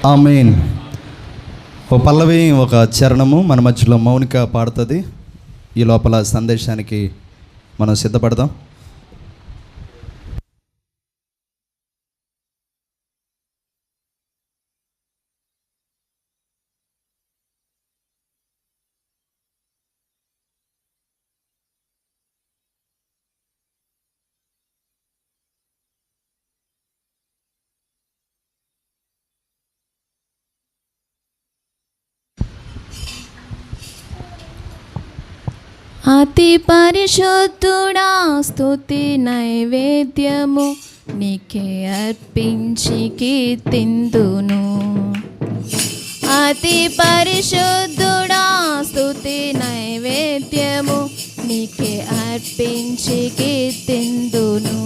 ఆమేన్. ఓ పల్లవి, ఒక చరణము మన మధ్యలో మౌనిక పాడుతుంది. ఈ లోపల సందేశానికి మనం సిద్ధపడదాం. అతి పరిశుద్ధుడా, స్తుతి నైవేద్యము నీకే అర్పించి కీర్తింతును. అతి పరిశుద్ధుడా, స్తుతి నైవేద్యము నీకే అర్పించి కీర్తింతును.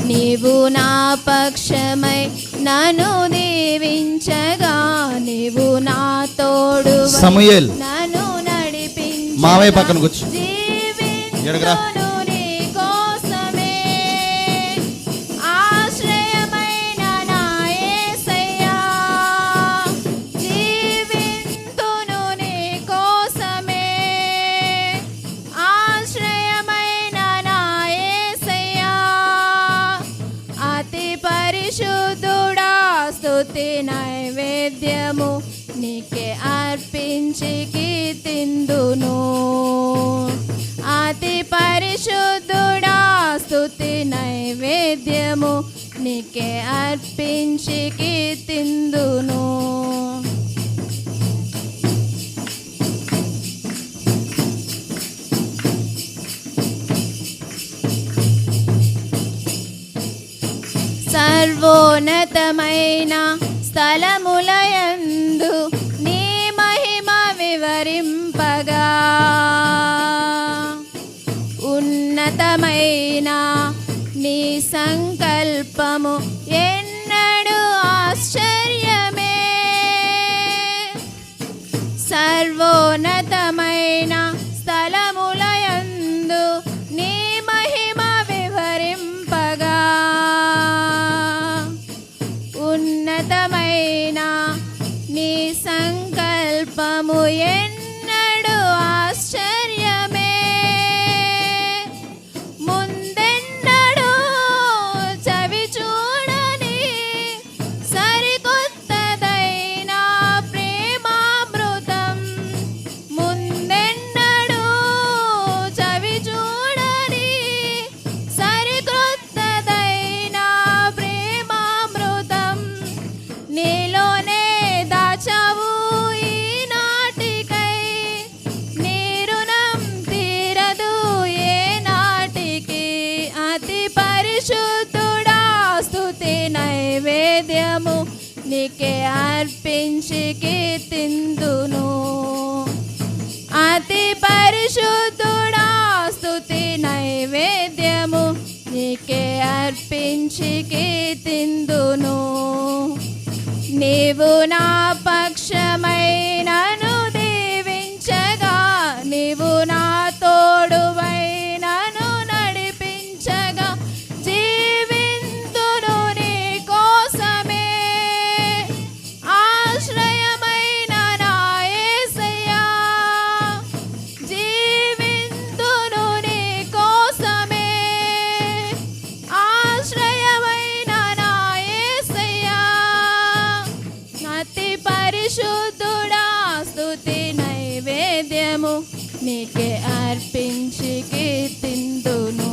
నీవు నా పక్షమై నన్ను దీవించగా, నీవు నా తోడు సమూయేల్ నన్ను మావయ్య పక్కన కూర్చో. జీవింతును నీ కోసమే, ఆశ్రయమైన నా యేసయ్యా. జీవింతును నీ కోసమే, ఆశ్రయమైన నా యేసయ్యా. అతి పరిశుద్ధుడా, స్తుతి నైవేద్యము నీకే అర్పించి కీర్తింతును. అతి పరిశుద్ధుడా, స్తుతి నైవేద్యము నీకే అర్పించి కీర్తింతును. సర్వోన్నతమైన స్థలములయందు నీ మహిమ వివరింపగా, ఉన్నతమైన నీ సంకల్పము ఎన్నడూ ఆశ్చర్యమే. సర్వోన్నతమైన స్థలములయందు నీ మహిమ వివరింపగా, ఉన్నతమైన నీ సంకల్పము ఎన్నడూ ఆశ్చర్యమే. ముందెన్నడూ చవి చూడని సరికొత్తదైన ప్రేమామృతం, ముందెన్నడూ చవి చూడని సరికొత్తదైన ప్రేమామృతం నీలోనే దాచావు ఈనాటికై. నీ రుణం తీరదు ఏ నాటికి. అతి పరిశుద్ధుడా, స్తుతి నైవేద్యము నీకే అర్పించి కీర్తింతును. అతి పరిశుద్ధుడా, స్తుతి నైవేద్యము నీకే అర్పించి కీర్తింతును. నీవు నా పక్షమై నన్ను దీవించగా, నీవు నా తోడువై నన్ను నడిపించగా, జీవింతును నీ కోసమే, ఆశ్రయమైన నా యేసయ్యా. జీవింతును నీ కోసమే, ఆశ్రయమైన నా యేసయ్యా. అతి పరిశుద్ధుడా, స్తుతి నైవేద్యము నీకే అర్పించి కీర్తింతును.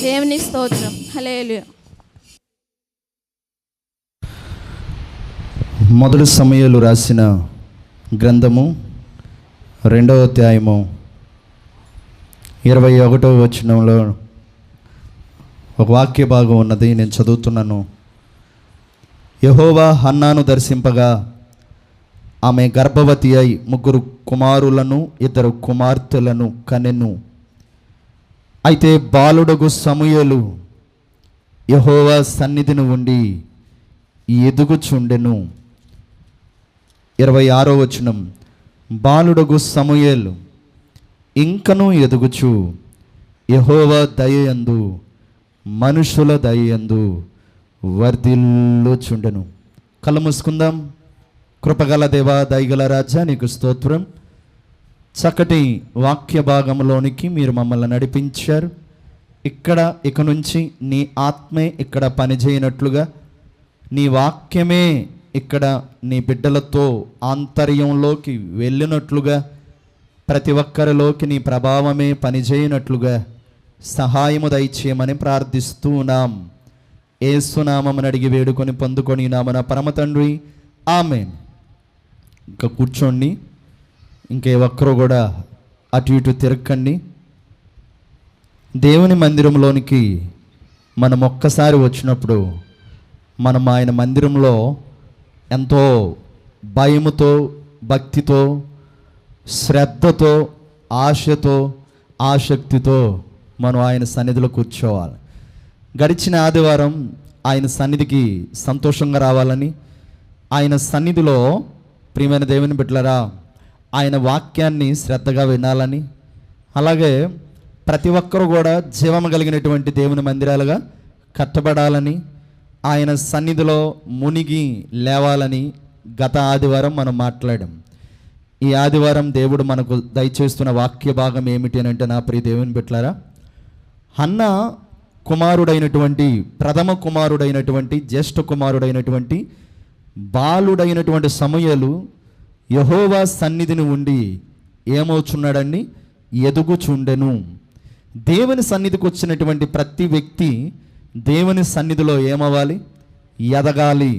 దేవుని స్తోత్రం. హల్లెలూయా. మొదటి సమూయేలు రాసిన గ్రంథము 2వ అధ్యాయము 21వ వచనంలో ఒక వాక్య భాగం ఉన్నది, నేను చదువుతున్నాను. యెహోవా హన్నాను దర్శింపగా, ఆమె గర్భవతి అయి 3 కుమారులను 2 కుమార్తెలను కనెను. అయితే బాలుడగు సమూయేలు యెహోవా సన్నిధిని ఉండి ఎదుగుచుండెను. 26వ వచనం, బాలుడగు సమూయేలు ఇంకనూ ఎదుగుచు యెహోవా దయయందు మనుషుల దయయందు వర్ధిల్లుచుండెను. కళ్ళు మూసుకుందాం. కృపగల దేవా, దయగల రాజా, నీకు స్తోత్రం. చక్కటి వాక్య భాగంలోనికి మీరు మమ్మల్ని నడిపించారు. ఇక నుంచి నీ ఆత్మే ఇక్కడ పనిచేయనట్లుగా, నీ వాక్యమే ఇక్కడ నీ బిడ్డలతో ఆంతర్యంలోకి వెళ్ళినట్లుగా, ప్రతి ఒక్కరిలోకి నీ ప్రభావమే పనిచేయనట్లుగా సహాయము దయచేయమని ప్రార్థిస్తూ ఉన్నాం. యేసునామమున అడిగి వేడుకొని పొందుకొని నామన పరమ తండ్రి, ఆమేన్. ఇంకా కూర్చోండి. ఇంకే ఒక్కరు కూడా అటు ఇటు తిరక్కండి. దేవుని మందిరంలోనికి మనం ఒక్కసారి వచ్చినప్పుడు మనం ఆయన మందిరంలో ఎంతో భయముతో, భక్తితో, శ్రద్ధతో, ఆశతో, ఆసక్తితో మనం ఆయన సన్నిధిలో కూర్చోవాలి. గడిచిన ఆదివారం ఆయన సన్నిధికి సంతోషంగా రావాలని, ఆయన సన్నిధిలో ప్రియమైన దేవుని బిడ్డలారా ఆయన వాక్యాన్ని శ్రద్ధగా వినాలని, అలాగే ప్రతి ఒక్కరూ కూడా జీవము కలిగినటువంటి దేవుని మందిరాలుగా కట్టబడాలని, ఆయన సన్నిధిలో మునిగి లేవాలని గత ఆదివారం మనం మాట్లాడాం. ఈ ఆదివారం దేవుడు మనకు దయచేస్తున్న వాక్య భాగం ఏమిటి అని అంటే, నా ప్రియ దేవుని బిడ్డలారా, హన్న కుమారుడైనటువంటి, ప్రథమ కుమారుడైనటువంటి, జ్యేష్ఠ కుమారుడైనటువంటి, బాలుడైనటువంటి సమూయేలు యెహోవా సన్నిధిని ఉండి ఏమవుచున్నాడండి? ఎదుగుచుండెను. దేవుని సన్నిధికి వచ్చినటువంటి ప్రతి వ్యక్తి దేవుని సన్నిధిలో ఏమవ్వాలి? ఎదగాలి.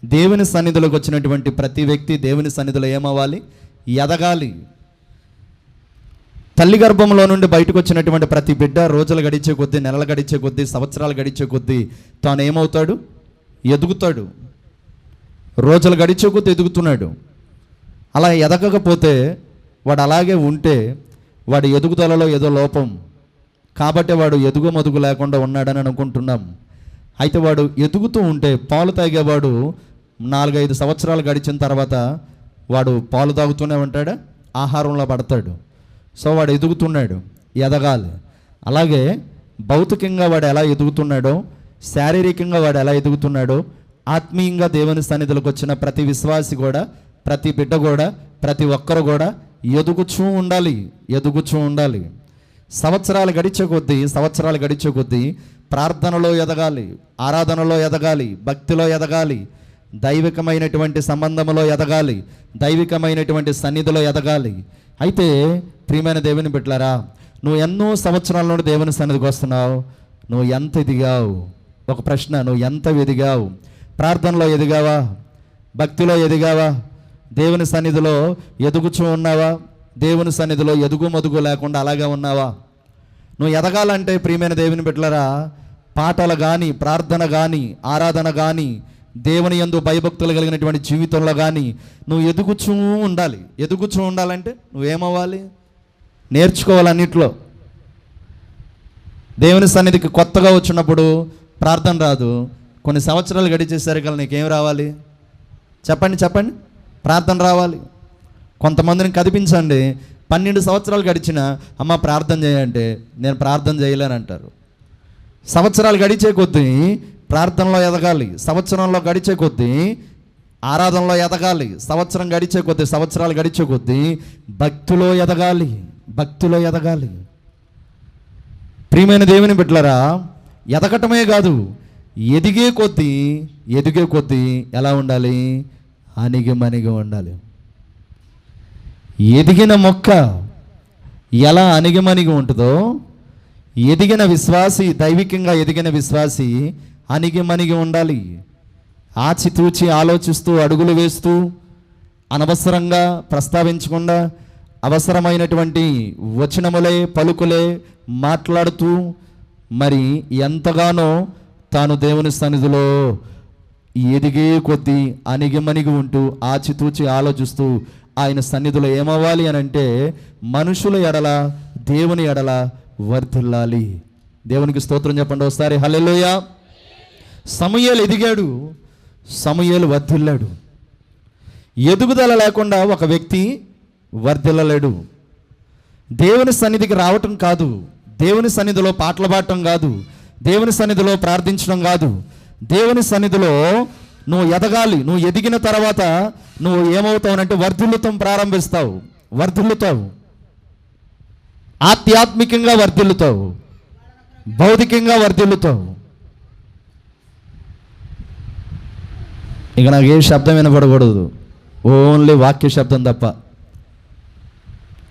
దేవుని సన్నిధిలోకి వచ్చినటువంటి ప్రతి వ్యక్తి దేవుని సన్నిధిలో ఏమవ్వాలి? ఎదగాలి. తల్లి గర్భంలో నుండి బయటకు వచ్చినటువంటి ప్రతి బిడ్డ రోజులు గడిచే కొద్దీ, నెలలు గడిచే కొద్దీ, సంవత్సరాలు గడిచే కొద్దీ తాను ఏమవుతాడు? ఎదుగుతాడు. రోజులు గడిచే కొద్దీ ఎదుగుతున్నాడు. అలా ఎదగకపోతే, వాడు అలాగే ఉంటే వాడి ఎదుగుదలలో ఏదో లోపం, కాబట్టి వాడు ఎదుగుమదుగు లేకుండా ఉన్నాడని అనుకుంటున్నాం. అయితే వాడు ఎదుగుతూ ఉంటే, పాలు తాగేవాడు 4-5 సంవత్సరాలు గడిచిన తర్వాత వాడు పాలు తాగుతూనే ఉంటాడా? ఆహారంలో పడతాడు. సో వాడు ఎదుగుతున్నాడు, ఎదగాలి. అలాగే భౌతికంగా వాడు ఎలా ఎదుగుతున్నాడో, శారీరకంగా వాడు ఎలా ఎదుగుతున్నాడో, ఆత్మీయంగా దేవుని సన్నిధిలోకి వచ్చిన ప్రతి విశ్వాసి కూడా, ప్రతి బిడ్డ కూడా, ప్రతి ఒక్కరు కూడా ఎదుగుచూ ఉండాలి. సంవత్సరాలు గడిచే కొద్దీ ప్రార్థనలో ఎదగాలి, ఆరాధనలో ఎదగాలి, భక్తిలో ఎదగాలి, దైవికమైనటువంటి సంబంధంలో ఎదగాలి, దైవికమైనటువంటి సన్నిధిలో ఎదగాలి. అయితే ప్రియమైన దేవుని బిడ్డలారా, నువ్వు ఎన్నో సంవత్సరాల నుండి దేవుని సన్నిధికి వస్తున్నావు, నువ్వు ఎంత ఎదిగావు? ఒక ప్రశ్న, నువ్వు ఎంత ఎదిగావు? ప్రార్థనలో ఎదిగావా? భక్తిలో ఎదిగావా? దేవుని సన్నిధిలో ఎదుగుచూ ఉన్నావా? దేవుని సన్నిధిలో ఎదుగుమదుగు లేకుండా అలాగే ఉన్నావా? నువ్వు ఎదగాలంటే ప్రియమైన దేవుని బిడ్డలారా, పాటలు కానీ, ప్రార్థన కానీ, ఆరాధన కానీ, దేవుని యందు భయభక్తులు కలిగినటువంటి జీవితంలో కానీ నువ్వు ఎదుగుచూ ఉండాలంటే నువ్వేమవ్వాలి? నేర్చుకోవాలన్నిట్లో. దేవుని సన్నిధికి కొత్తగా వచ్చినప్పుడు ప్రార్థన రాదు. కొన్ని సంవత్సరాలు గడిచేసరికి నీకేం రావాలి? చెప్పండి. ప్రార్థన రావాలి. కొంతమందిని కదిపించండి, 12 సంవత్సరాలు గడిచిన, అమ్మ ప్రార్థన చేయంటే నేను ప్రార్థన చేయలేనంటారు. సంవత్సరాలు గడిచే కొద్దీ ప్రార్థనలో ఎదగాలి, సంవత్సరంలో గడిచే కొద్దీ ఆరాధనలో ఎదగాలి, సంవత్సరాలు గడిచే కొద్దీ భక్తిలో ఎదగాలి. ప్రియమైన దేవుని బిడ్డలారా, ఎదగటమే కాదు, ఎదిగే కొద్దీ ఎలా ఉండాలి? అణిగిమణిగి ఉండాలి. ఎదిగిన మొక్క ఎలా అణిగిమణిగి ఉంటుందో, ఎదిగిన విశ్వాసి, దైవికంగా ఎదిగిన విశ్వాసి అణిగిమణిగి ఉండాలి. ఆచితూచి ఆలోచిస్తూ, అడుగులు వేస్తూ, అనవసరంగా ప్రస్తావించకుండా అవసరమైనటువంటి వచనములే, పలుకులే మాట్లాడుతూ, మరి ఎంతగానో తాను దేవుని సన్నిధిలో ఎదిగే కొద్దీ అణిగిమణిగి ఉంటూ, ఆచితూచి ఆలోచిస్తూ ఆయన సన్నిధిలో ఏమవ్వాలి అని అంటే, మనుషుల ఎడల, దేవుని ఎడల వర్ధిల్లాలి. దేవునికి స్తోత్రం చెప్పండి ఒకసారి, హల్లెలూయా. సమూయేలు ఎదిగాడు, సమూయేలు వర్ధిల్లాడు. ఎదుగుదల లేకుండా ఒక వ్యక్తి వర్ధిల్లలేడు. దేవుని సన్నిధికి రావటం కాదు, దేవుని సన్నిధిలో పాటలు పాడటం కాదు, దేవుని సన్నిధిలో ప్రార్థించడం కాదు. దేవుని సన్నిధిలో నువ్వు ఎదగాలి. నువ్వు ఎదిగిన తర్వాత నువ్వు ఏమవుతావునంటే వర్ధిల్లుతాం ప్రారంభిస్తావు. వర్ధిల్లుతావు, ఆధ్యాత్మికంగా వర్ధిల్లుతావు, భౌతికంగా వర్ధిల్లుతావు. ఇక నాకు ఏ శబ్దం వినపడకూడదు, ఓన్లీ వాక్య శబ్దం తప్ప.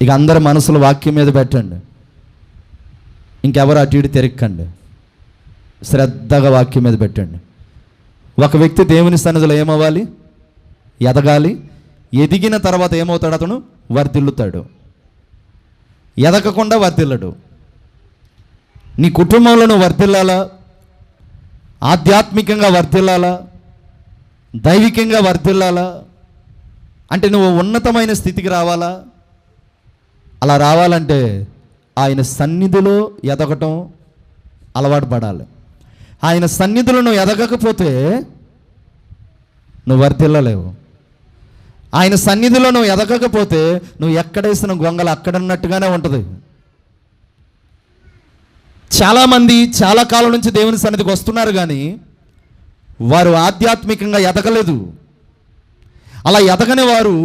ఇక అందరి మనసులు వాక్యం మీద పెట్టండి, ఇంకెవరు అటు ఇటు తిరక్కండి, శ్రద్ధగా వాక్యం మీద పెట్టండి. ఒక వ్యక్తి దేవుని సన్నిధిలో ఏమవ్వాలి? ఎదగాలి. ఎదిగిన తర్వాత ఏమవుతాడు? అతను వర్ధిల్లుతాడు. ఎదగకుండా వర్ధిల్లడు. నీ కుటుంబంలో నువ్వు వర్ధిల్లాలా, ఆధ్యాత్మికంగా వర్ధిల్లాలా, దైవికంగా వర్ధిల్లాలా, అంటే నువ్వు ఉన్నతమైన స్థితికి రావాలా. అలా రావాలంటే ఆయన సన్నిధిలో ఎదగటం అలవాటు పడాలి. ఆయన సన్నిధిలో నువ్వు ఎదగకపోతే నువ్వు వర్ధిల్లలేవు. ఆయన సన్నిధిలో నువ్వు ఎదగకపోతే నువ్వు ఎక్కడేసిన గొంగలు అక్కడున్నట్టుగానే ఉంటుంది. చాలామంది చాలా కాలం నుంచి దేవుని సన్నిధికి వస్తున్నారు, కానీ వారు ఆధ్యాత్మికంగా ఎదగలేదు. అలా ఎదగని వారు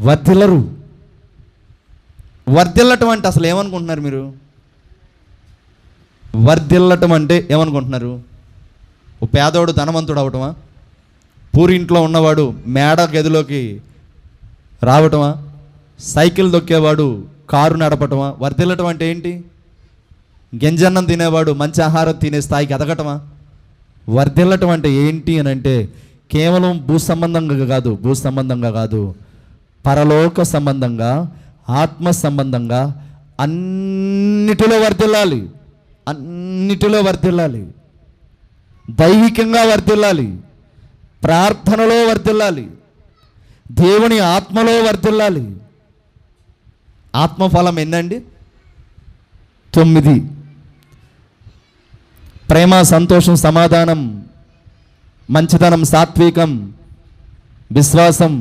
వర్ధిల్లరు. వర్ధిల్లటం అంటే అసలు ఏమనుకుంటున్నారు మీరు? వర్ధిల్లటం అంటే ఏమనుకుంటున్నారు? ఓ పేదోడు ధనవంతుడు అవటమా? పూరింట్లో ఉన్నవాడు మేడ గదిలోకి రావటమా? Cycle దొక్కేవాడు car నడపటమా? వర్ధిల్లటం అంటే ఏంటి? గింజన్నం తినేవాడు మంచి ఆహారం తినే స్థాయికి ఎదగటమా? వర్ధిల్లటం అంటే ఏంటి అని అంటే కేవలం భూ సంబంధంగా కాదు, పరలోక సంబంధంగా, ఆత్మ సంబంధంగా అన్నిటిలో వర్ధిల్లాలి. అన్నిటిలో వర్ధిల్లాలి. దైవికంగా వర్ధిల్లాలి, ప్రార్థనలో వర్ధిల్లాలి, దేవుని ఆత్మలో వర్ధిల్లాలి. ఆత్మఫలం ఎన్నండి? 9. ప్రేమ, సంతోషం, సమాధానం, మంచితనం, సాత్వికం, విశ్వాసం,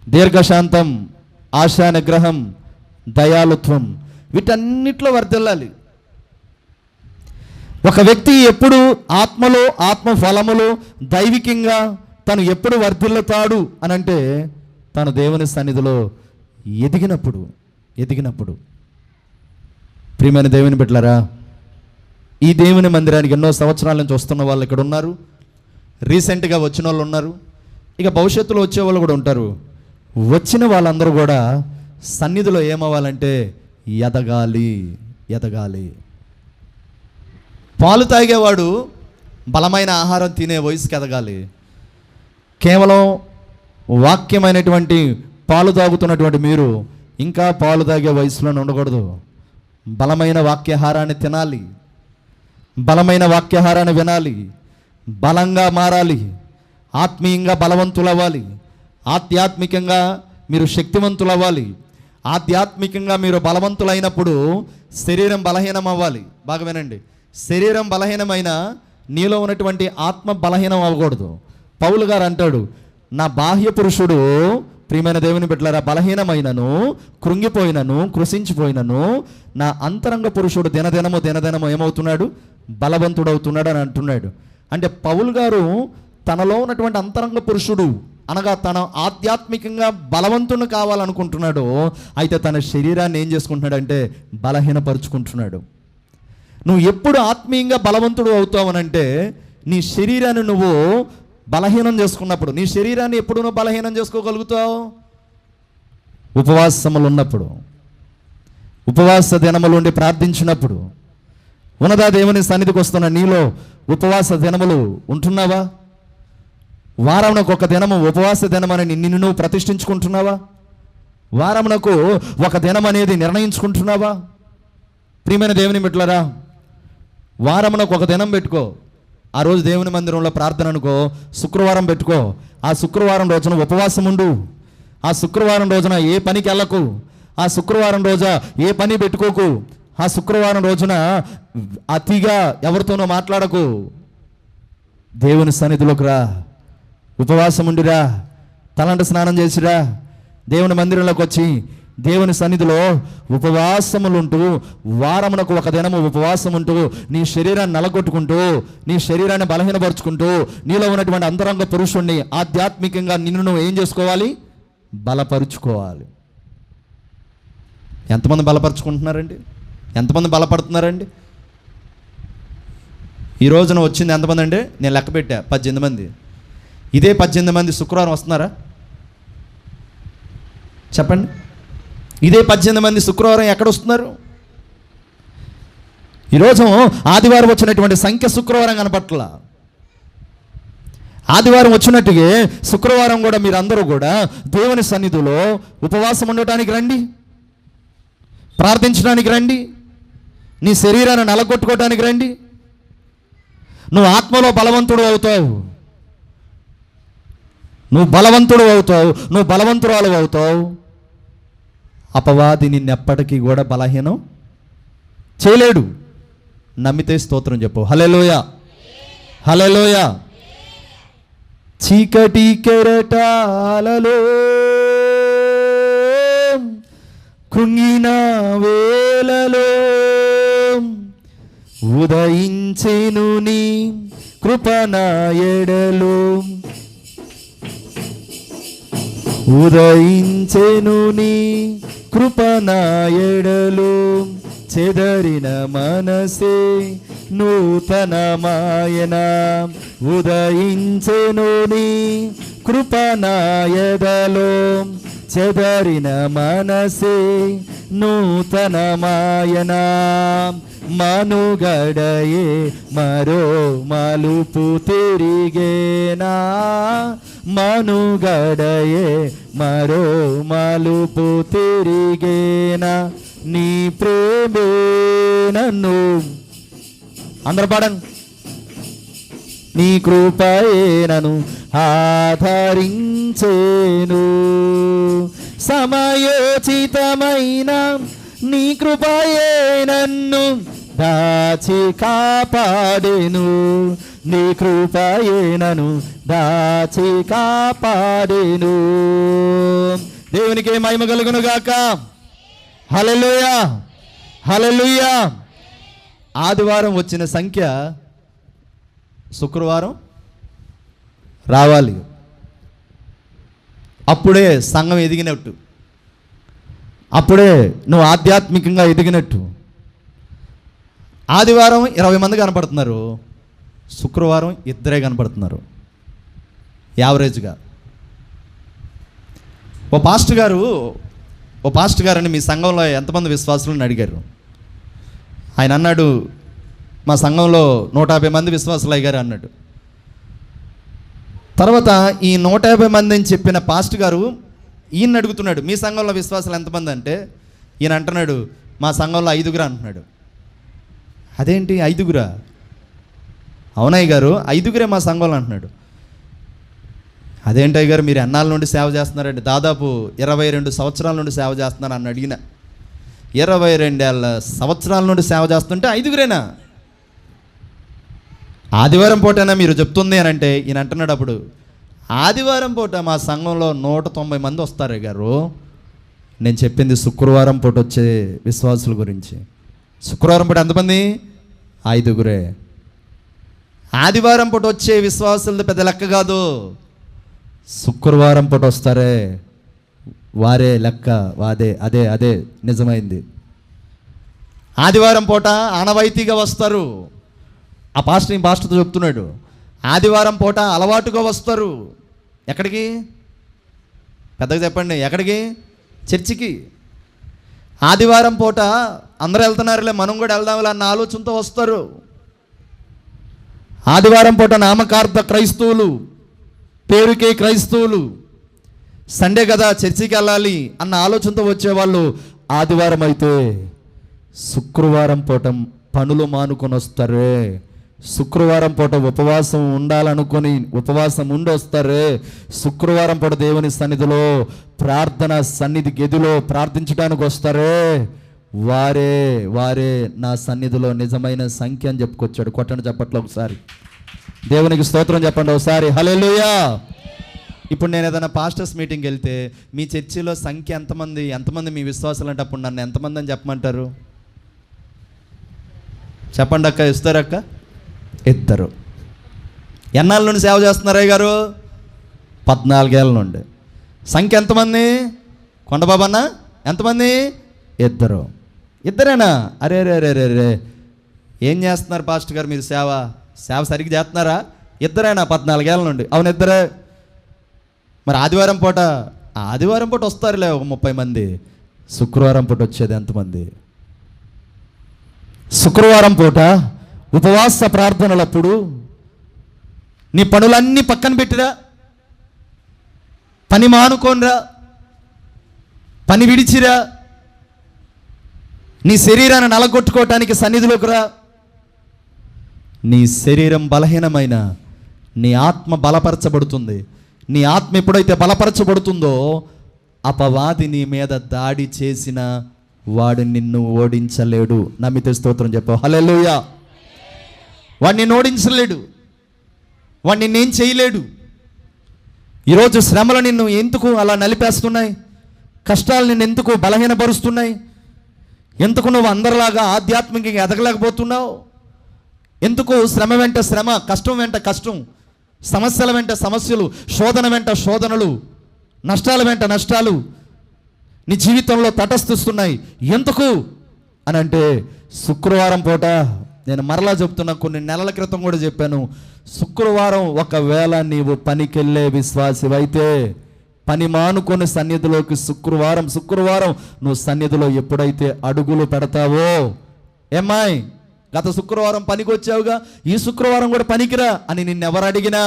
దీర్ఘశాంతం, ఆశా నిగ్రహం, దయాళుత్వం. వీటన్నిటిలో వర్ధిల్లాలి. ఒక వ్యక్తి ఎప్పుడు ఆత్మలో, ఆత్మ ఫలములో, దైవికంగా తను ఎప్పుడు వర్ధిల్లుతాడు అని అంటే తను దేవుని సన్నిధిలో ఎదిగినప్పుడు. ప్రియమైన దేవుని బిడ్డలారా, ఈ దేవుని మందిరానికి ఎన్నో సంవత్సరాల నుంచి వస్తున్న వాళ్ళు ఇక్కడ ఉన్నారు, రీసెంట్గా వచ్చిన వాళ్ళు ఉన్నారు, ఇక భవిష్యత్తులో వచ్చే వాళ్ళు కూడా ఉంటారు. వచ్చిన వాళ్ళందరూ కూడా సన్నిధిలో ఏమవ్వాలంటే ఎదగాలి. పాలు తాగేవాడు బలమైన ఆహారం తినే వయసుకి ఎదగాలి. కేవలం వాక్యమైనటువంటి పాలు తాగుతున్నటువంటి మీరు ఇంకా పాలు తాగే వయసులోనే ఉండకూడదు. బలమైన వాక్యాహారాన్ని తినాలి, బలమైన వాక్యాహారాన్ని వినాలి, బలంగా మారాలి, ఆత్మీయంగా బలవంతులవ్వాలి, ఆధ్యాత్మికంగా మీరు శక్తివంతులవ్వాలి. ఆధ్యాత్మికంగా మీరు బలవంతులైనప్పుడు శరీరం బలహీనం అవ్వాలి. బాగా వినండి, శరీరం బలహీనమైన నీలో ఉన్నటువంటి ఆత్మ బలహీనం అవ్వకూడదు. పౌలు గారు అంటాడు, నా బాహ్య పురుషుడు, ప్రియమైన దేవుని బిడ్డలారా, బలహీనమైనను, కృంగిపోయినను, కృషించిపోయినను నా అంతరంగ పురుషుడు దినదినము ఏమవుతున్నాడు? బలవంతుడవుతున్నాడు అని అంటున్నాడు. అంటే పౌలు గారు తనలో ఉన్నటువంటి అంతరంగ పురుషుడు అనగా తన ఆధ్యాత్మికంగా బలవంతుని కావాలనుకుంటున్నాడు. అయితే తన శరీరాన్ని ఏం చేసుకుంటున్నాడంటే బలహీనపరుచుకుంటున్నాడు. నువ్వు ఎప్పుడు ఆత్మీయంగా బలవంతుడు అవుతావనంటే నీ శరీరాన్ని నువ్వు బలహీనం చేసుకున్నప్పుడు. నీ శరీరాన్ని ఎప్పుడు నువ్వు బలహీనం చేసుకోగలుగుతావు? ఉపవాసములు ఉన్నప్పుడు, ఉపవాస దినములు ఉండి ప్రార్థించినప్పుడు. ఉన్నదా దేవుని సన్నిధికి వస్తున్న నీలో ఉపవాస దినములు ఉంటున్నావా? వారమునకు ఒక దినము ఉపవాస దినమని నిన్ను నువ్వు ప్రతిష్ఠించుకుంటున్నావా? వారమునకు ఒక దినం అనేది నిర్ణయించుకుంటున్నావా? ప్రియమైన దేవుని బిడ్డలారా, వారమునకు ఒక దినం పెట్టుకో. ఆ రోజు దేవుని మందిరంలో ప్రార్థన అనుకో. శుక్రవారం పెట్టుకో. ఆ శుక్రవారం రోజున ఉపవాసం ఉండు. ఆ శుక్రవారం రోజున ఏ పనికి వెళ్ళకు. ఆ శుక్రవారం రోజు ఏ పని పెట్టుకోకు. ఆ శుక్రవారం రోజున అతిగా ఎవరితోనో మాట్లాడకు. దేవుని సన్నిధిలోకి రా, ఉపవాసం ఉండిరా, తలంట స్నానం చేసిరా, దేవుని మందిరంలోకి వచ్చి దేవుని సన్నిధిలో ఉపవాసములుంటూ, వారమునకు ఒక దినము ఉపవాసం ఉంటూ, నీ శరీరాన్ని నలగొట్టుకుంటూ, నీ శరీరాన్ని బలహీనపరుచుకుంటూ, నీలో ఉన్నటువంటి అంతరంగ పురుషుణ్ణి ఆధ్యాత్మికంగా నిన్ను నువ్వు ఏం చేసుకోవాలి? బలపరుచుకోవాలి. ఎంతమంది బలపరుచుకుంటున్నారండి? ఎంతమంది బలపడుతున్నారండి? ఈ రోజున వచ్చింది ఎంతమంది అంటే నేను లెక్క పెట్టా 18 మంది. ఇదే 18 మంది శుక్రవారం వస్తున్నారా? చెప్పండి. ఇదే 18 మంది శుక్రవారం ఎక్కడ వస్తున్నారు? ఈరోజు ఆదివారం వచ్చినటువంటి సంఖ్య శుక్రవారం కనపట్ల. ఆదివారం వచ్చినట్టుగా శుక్రవారం కూడా మీరందరూ కూడా దేవుని సన్నిధిలో ఉపవాసం ఉండటానికి రండి, ప్రార్థించడానికి రండి, నీ శరీరాన్ని నలగొట్టుకోవడానికి రండి. నువ్వు ఆత్మలో బలవంతుడు అవుతావు, నువ్వు బలవంతుడు అవుతావు, నువ్వు బలవంతురాలు అవుతావు. అపవాది నిన్నెప్పటికీ కూడా బలహీనం చేయలేడు. నమ్మితే స్తోత్రం చెప్పు. హల్లెలూయా, హల్లెలూయా. చీకటి కెరటాలలో కృంగిన వేళలో ఉదయించెను నీ కృప నా ఎడలో, ఉదయించెను నీ కృప నా ఎడలో, చెదరిన మనసే నూతనమాయన, ఉదయించెను నీ కృప నా ఎడలో, చెదరిన మనసే నూతనమాయన, మనుగడయే మరో మలుపు తిరిగేనా, మనుగడయే మరో మలుపు తిరిగేనా, నీ ప్రేమే నన్ను, అందరూ పాడండి, నీ కృపయే నన్ను ఆదరించేను, సమయోచితమైన నీ కృపయే నన్ను దాచి కాపాడెను, నీ కృపయే నన్ను దాచి కాపాడెను. దేవునికి మహిమ కలుగును గాక. హల్లెలూయా, హల్లెలూయా. ఆదివారం వచ్చిన సంఖ్య శుక్రవారం రావాలి. అప్పుడే సంఘం ఎదిగినట్టు, అప్పుడే నువ్వు ఆధ్యాత్మికంగా ఎదిగినట్టు. ఆదివారం 20 మంది కనపడుతున్నారు, శుక్రవారం 2 కనపడుతున్నారు యావరేజ్గా. ఓ పాస్టర్ గారని మీ సంఘంలో ఎంతమంది విశ్వాసులను అడిగారు. ఆయన అన్నాడు, మా సంఘంలో 150 మంది విశ్వాసులు అయ్యారు అన్నాడు. తర్వాత ఈ 150 మంది అని చెప్పిన పాస్టర్ గారు ఈయన అడుగుతున్నాడు, మీ సంఘంలో విశ్వాసాలు ఎంతమంది అంటే, ఈయన అంటున్నాడు, మా సంఘంలో 5 అంటున్నాడు. అదేంటి 5? అవునయ్య గారు 5 మా సంఘంలో అంటున్నాడు. అదేంటయ్య గారు మీరు ఎన్నాళ్ళ నుండి సేవ చేస్తున్నారండి? దాదాపు 22 సంవత్సరాల నుండి సేవ చేస్తున్నాను అని అడిగిన. 22 సంవత్సరాల నుండి సేవ చేస్తుంటే 5 ఆదివారం పూటైనా మీరు చెప్తుంది అని అంటే ఈయన అంటున్నాడు, అప్పుడు ఆదివారం పూట మా సంఘంలో 190 మంది వస్తారు గారు. నేను చెప్పింది శుక్రవారం పూట వచ్చే విశ్వాసుల గురించి. శుక్రవారం పూట ఎంతమంది? 5. ఆదివారం పూట వచ్చే విశ్వాసులది పెద్ద లెక్క కాదు, శుక్రవారం పూట వస్తారే వారే లెక్క. అదే నిజమైంది. ఆదివారం పూట ఆనవాయితీగా వస్తారు. ఆ పాస్టర్తో చెప్తున్నాడు, ఆదివారం పూట అలవాటుగా వస్తారు. ఎక్కడికి? పెద్దగా చెప్పండి, ఎక్కడికి? చర్చికి. ఆదివారం పూట అందరూ వెళ్తున్నారులే మనం కూడా వెళ్దాంలే అన్న ఆలోచనతో వస్తారు. ఆదివారం పూట నామకార్థ క్రైస్తవులు, పేరుకే క్రైస్తవులు, సండే కదా చర్చికి వెళ్ళాలి అన్న ఆలోచనతో వచ్చేవాళ్ళు ఆదివారం అయితే శుక్రవారం పూట పనులు మానుకొని వస్తారే, శుక్రవారం పూట ఉపవాసం ఉండాలనుకొని ఉపవాసం ఉండి వస్తారే, శుక్రవారం పూట దేవుని సన్నిధిలో ప్రార్థన సన్నిధి గదిలో ప్రార్థించడానికి వస్తారే, వారే నా సన్నిధిలో నిజమైన సంఖ్య అని చెప్పుకొచ్చాడు. కొట్టండి చప్పట్లో ఒకసారి, దేవునికి స్తోత్రం చెప్పండి ఒకసారి. హల్లెలూయా, ఇప్పుడు నేను ఏదైనా పాస్టర్స్ మీటింగ్కి వెళ్తే మీ చర్చిలో సంఖ్య ఎంతమంది మీ విశ్వాసాలు అంటే అప్పుడు నన్ను ఎంతమంది అని చెప్పమంటారు? చెప్పండి అక్క. ఇస్తారక్క? ఇద్దరు. ఎన్నాళ్ళ నుండి సేవ చేస్తున్నారు అయ్య గారు? 14 ఏళ్ళ నుండి. సంఖ్య ఎంతమంది? కొండబాబు అన్న ఎంతమంది? ఇద్దరు. ఇద్దరేనా? అరే రే రే రే రే ఏం చేస్తున్నారు పాస్టర్ గారు మీరు? సేవ సరిగ్గా చేస్తున్నారా? ఇద్దరేనా 14 ఏళ్ళ నుండి? అవును, ఇద్దరే. మరి ఆదివారం పూట వస్తారులే ఒక 30 మంది. శుక్రవారం పూట వచ్చేది ఎంతమంది? శుక్రవారం పూట ఉపవాస ప్రార్థనలప్పుడు నీ పనులన్నీ పక్కన పెట్టిరా, పని మానుకోనరా, పని విడిచిరా, నీ శరీరాన్ని నలగొట్టుకోవటానికి సన్నిధిలోకి రా. నీ శరీరం బలహీనమైన నీ ఆత్మ బలపరచబడుతుంది. నీ ఆత్మ ఎప్పుడైతే బలపరచబడుతుందో అపవాది నీ మీద దాడి చేసిన వాడు నిన్ను ఓడించలేడు. నమ్మితే స్తోత్రం చెప్పావు. హల్లెలూయా. వాడు నిన్ను ఓడించలేడు, వాడు నిన్నేం చేయలేడు. ఈరోజు శ్రమలు నిన్ను ఎందుకు అలా నలిపేస్తున్నాయి? కష్టాలు నిన్ను ఎందుకు బలహీనపరుస్తున్నాయి? ఎందుకు నువ్వు అందరిలాగా ఆధ్యాత్మికంగా ఎదగలేకపోతున్నావు? ఎందుకు శ్రమ వెంట శ్రమ, కష్టం వెంట కష్టం, సమస్యల వెంట సమస్యలు, శోధన వెంట శోధనలు, నష్టాల వెంట నష్టాలు నీ జీవితంలో తటస్థిస్తున్నాయి? ఎందుకు అని అంటే శుక్రవారం పూట, నేను మరలా చెప్తున్నా, కొన్ని నెలల క్రితం కూడా చెప్పాను, శుక్రవారం ఒకవేళ నీవు పనికెళ్ళే విశ్వాసివైతే పని మానుకొని సన్నిధిలోకి శుక్రవారం నువ్వు సన్నిధిలో ఎప్పుడైతే అడుగులు పెడతావో, ఏమ్మాయి గత శుక్రవారం పనికి వచ్చావుగా, ఈ శుక్రవారం కూడా పనికిరా అని నిన్నెవరు అడిగినా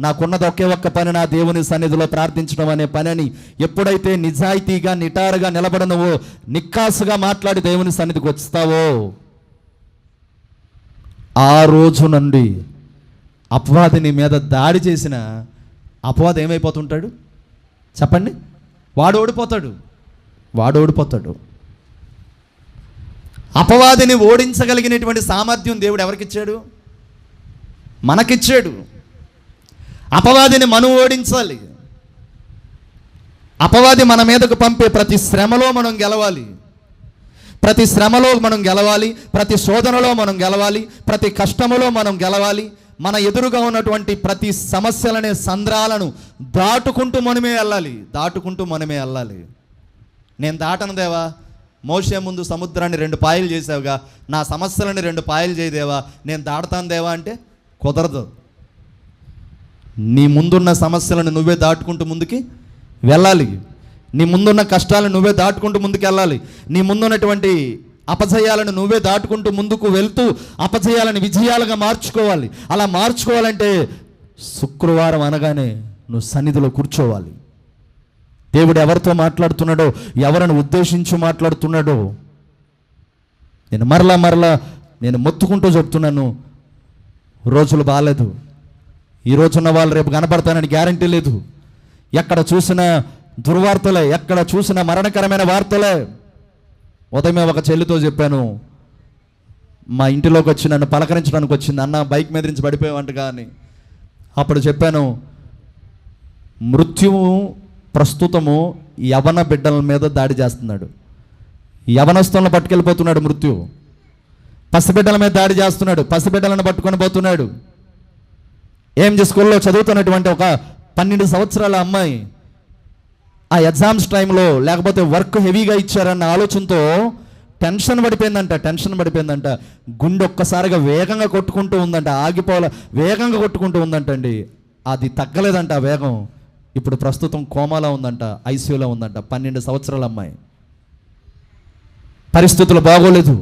నాకున్నది ఒకే ఒక్క పని, నా దేవుని సన్నిధిలో ప్రార్థించడం అనే పని అని ఎప్పుడైతే నిజాయితీగా నిటారుగా నిలబడనువో, నిక్కాసుగా మాట్లాడి దేవుని సన్నిధికి వస్తావో, ఆ రోజు నుండి అపవాది నీ మీద దాడి చేసిన అపవాది ఏమైపోతుంటాడు చెప్పండి? వాడు ఓడిపోతాడు. అపవాదిని ఓడించగలిగినటువంటి సామర్థ్యం దేవుడు ఎవరికిచ్చాడు? మనకిచ్చాడు. అపవాదిని మనం ఓడించాలి. అపవాది మన మీదకు పంపే ప్రతి శ్రమలో మనం గెలవాలి. ప్రతి శోధనలో మనం గెలవాలి. ప్రతి కష్టములో మనం గెలవాలి. మన ఎదురుగా ఉన్నటువంటి ప్రతి సమస్యలనే సంద్రాలను దాటుకుంటూ మనమే వెళ్ళాలి. నేను దాటను దేవా, మోషే ముందు సముద్రాన్ని 2 పాయలు చేసావుగా, నా సమస్యలని 2 పాయలు చేయదేవా, నేను దాటుతాను దేవా అంటే కుదరదు. నీ ముందున్న సమస్యలను నువ్వే దాటుకుంటూ ముందుకి వెళ్ళాలి. నీ ముందున్న కష్టాలను నువ్వే దాటుకుంటూ ముందుకు వెళ్ళాలి. నీ ముందున్నటువంటి అపజయాలను నువ్వే దాటుకుంటూ ముందుకు వెళ్తూ అపజయాలను విజయాలుగా మార్చుకోవాలి. అలా మార్చుకోవాలంటే శుక్రవారం అనగానే నువ్వు సన్నిధిలో కూర్చోవాలి. దేవుడు ఎవరితో మాట్లాడుతున్నాడో, ఎవరిని ఉద్దేశించి మాట్లాడుతున్నాడో నేను మరలా నేను మొత్తుకుంటూ చెప్తున్నాను. రోజులు బాగాలేదు. ఈ రోజున్న వాళ్ళు రేపు కనపడతానని గ్యారంటీ లేదు. ఎక్కడ చూసినా దుర్వార్తలే, ఎక్కడ చూసినా మరణకరమైన వార్తలే. ఉదయమే ఒక చెల్లితో చెప్పాను, మా ఇంటిలోకి వచ్చి నన్ను పలకరించడానికి వచ్చింది, అన్న బైక్ మీద నుంచి పడిపోయావంటగా అని. అప్పుడు చెప్పాను, మృత్యువు ప్రస్తుతము యవన బిడ్డల మీద దాడి చేస్తున్నాడు. యవనస్తులను పట్టుకెళ్ళిపోతున్నాడు మృత్యువు. పసిబిడ్డల మీద దాడి చేస్తున్నాడు. పసిబిడ్డలను పట్టుకొని పోతున్నాడు. స్కూల్లో చదువుతున్నటువంటి ఒక 12 సంవత్సరాల అమ్మాయి ఆ ఎగ్జామ్స్ టైంలో లేకపోతే వర్క్ హెవీగా ఇచ్చారన్న ఆలోచనతో టెన్షన్ పడిపోయిందంట. గుండె ఒక్కసారిగా వేగంగా కొట్టుకుంటూ ఉందంట. వేగంగా కొట్టుకుంటూ ఉందంట అండి. అది తగ్గలేదంట ఆ వేగం. ఇప్పుడు ప్రస్తుతం కోమాలో ఉందంట, ఐసీయూలో ఉందంట. 12 సంవత్సరాల అమ్మాయి. పరిస్థితులు బాగోలేదు.